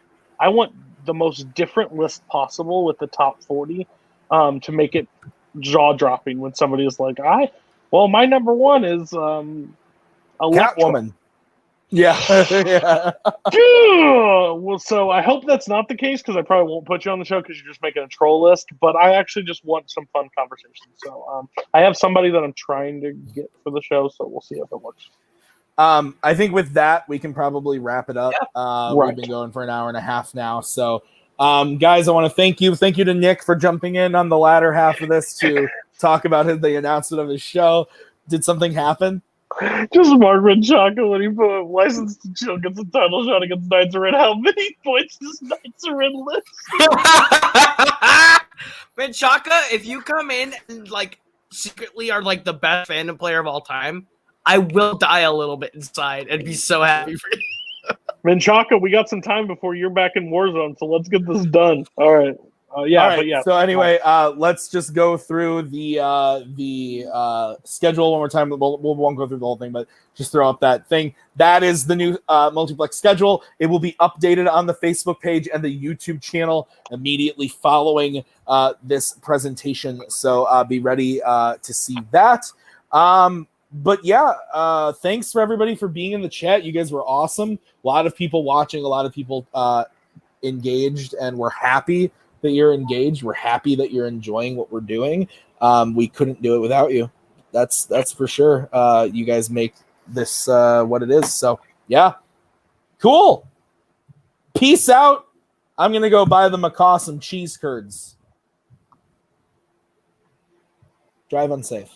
the most different list possible with the top 40 to make it jaw-dropping when somebody is like, my number one is Catwoman. Yeah. Yeah. Well, so I hope that's not the case because I probably won't put you on the show because you're just making a troll list. But I actually just want some fun conversation. So I have somebody that I'm trying to get for the show, so we'll see if it works. I think with that, we can probably wrap it up. Right. We've been going for an hour and a half now. So, guys, I want to thank you. Thank you to Nick for jumping in on the latter half of this to talk about the announcement of his show. Did something happen? Just Mark Brzakala when he put License to Chill gets a title shot against Knights Red. How many points does Knights Red list? Brzakala, if you come in and like secretly are like the best Fandom player of all time, I will die a little bit inside and be so happy for you. Brzakala, we got some time before you're back in Warzone, so let's get this done. All right. Yeah, All right. but yeah. So anyway, let's just go through the schedule one more time. We won't go through the whole thing, but just throw up that thing. That is the new multiplex schedule. It will be updated on the Facebook page and the YouTube channel immediately following this presentation. So be ready to see that. But yeah, thanks for everybody for being in the chat. You guys were awesome. A lot of people watching, a lot of people engaged, and we're happy that you're engaged. We're happy that you're enjoying what we're doing. We couldn't do it without you. That's for sure. You guys make this what it is. So yeah, cool. Peace out. I'm gonna go buy the macaw some cheese curds. Drive unsafe.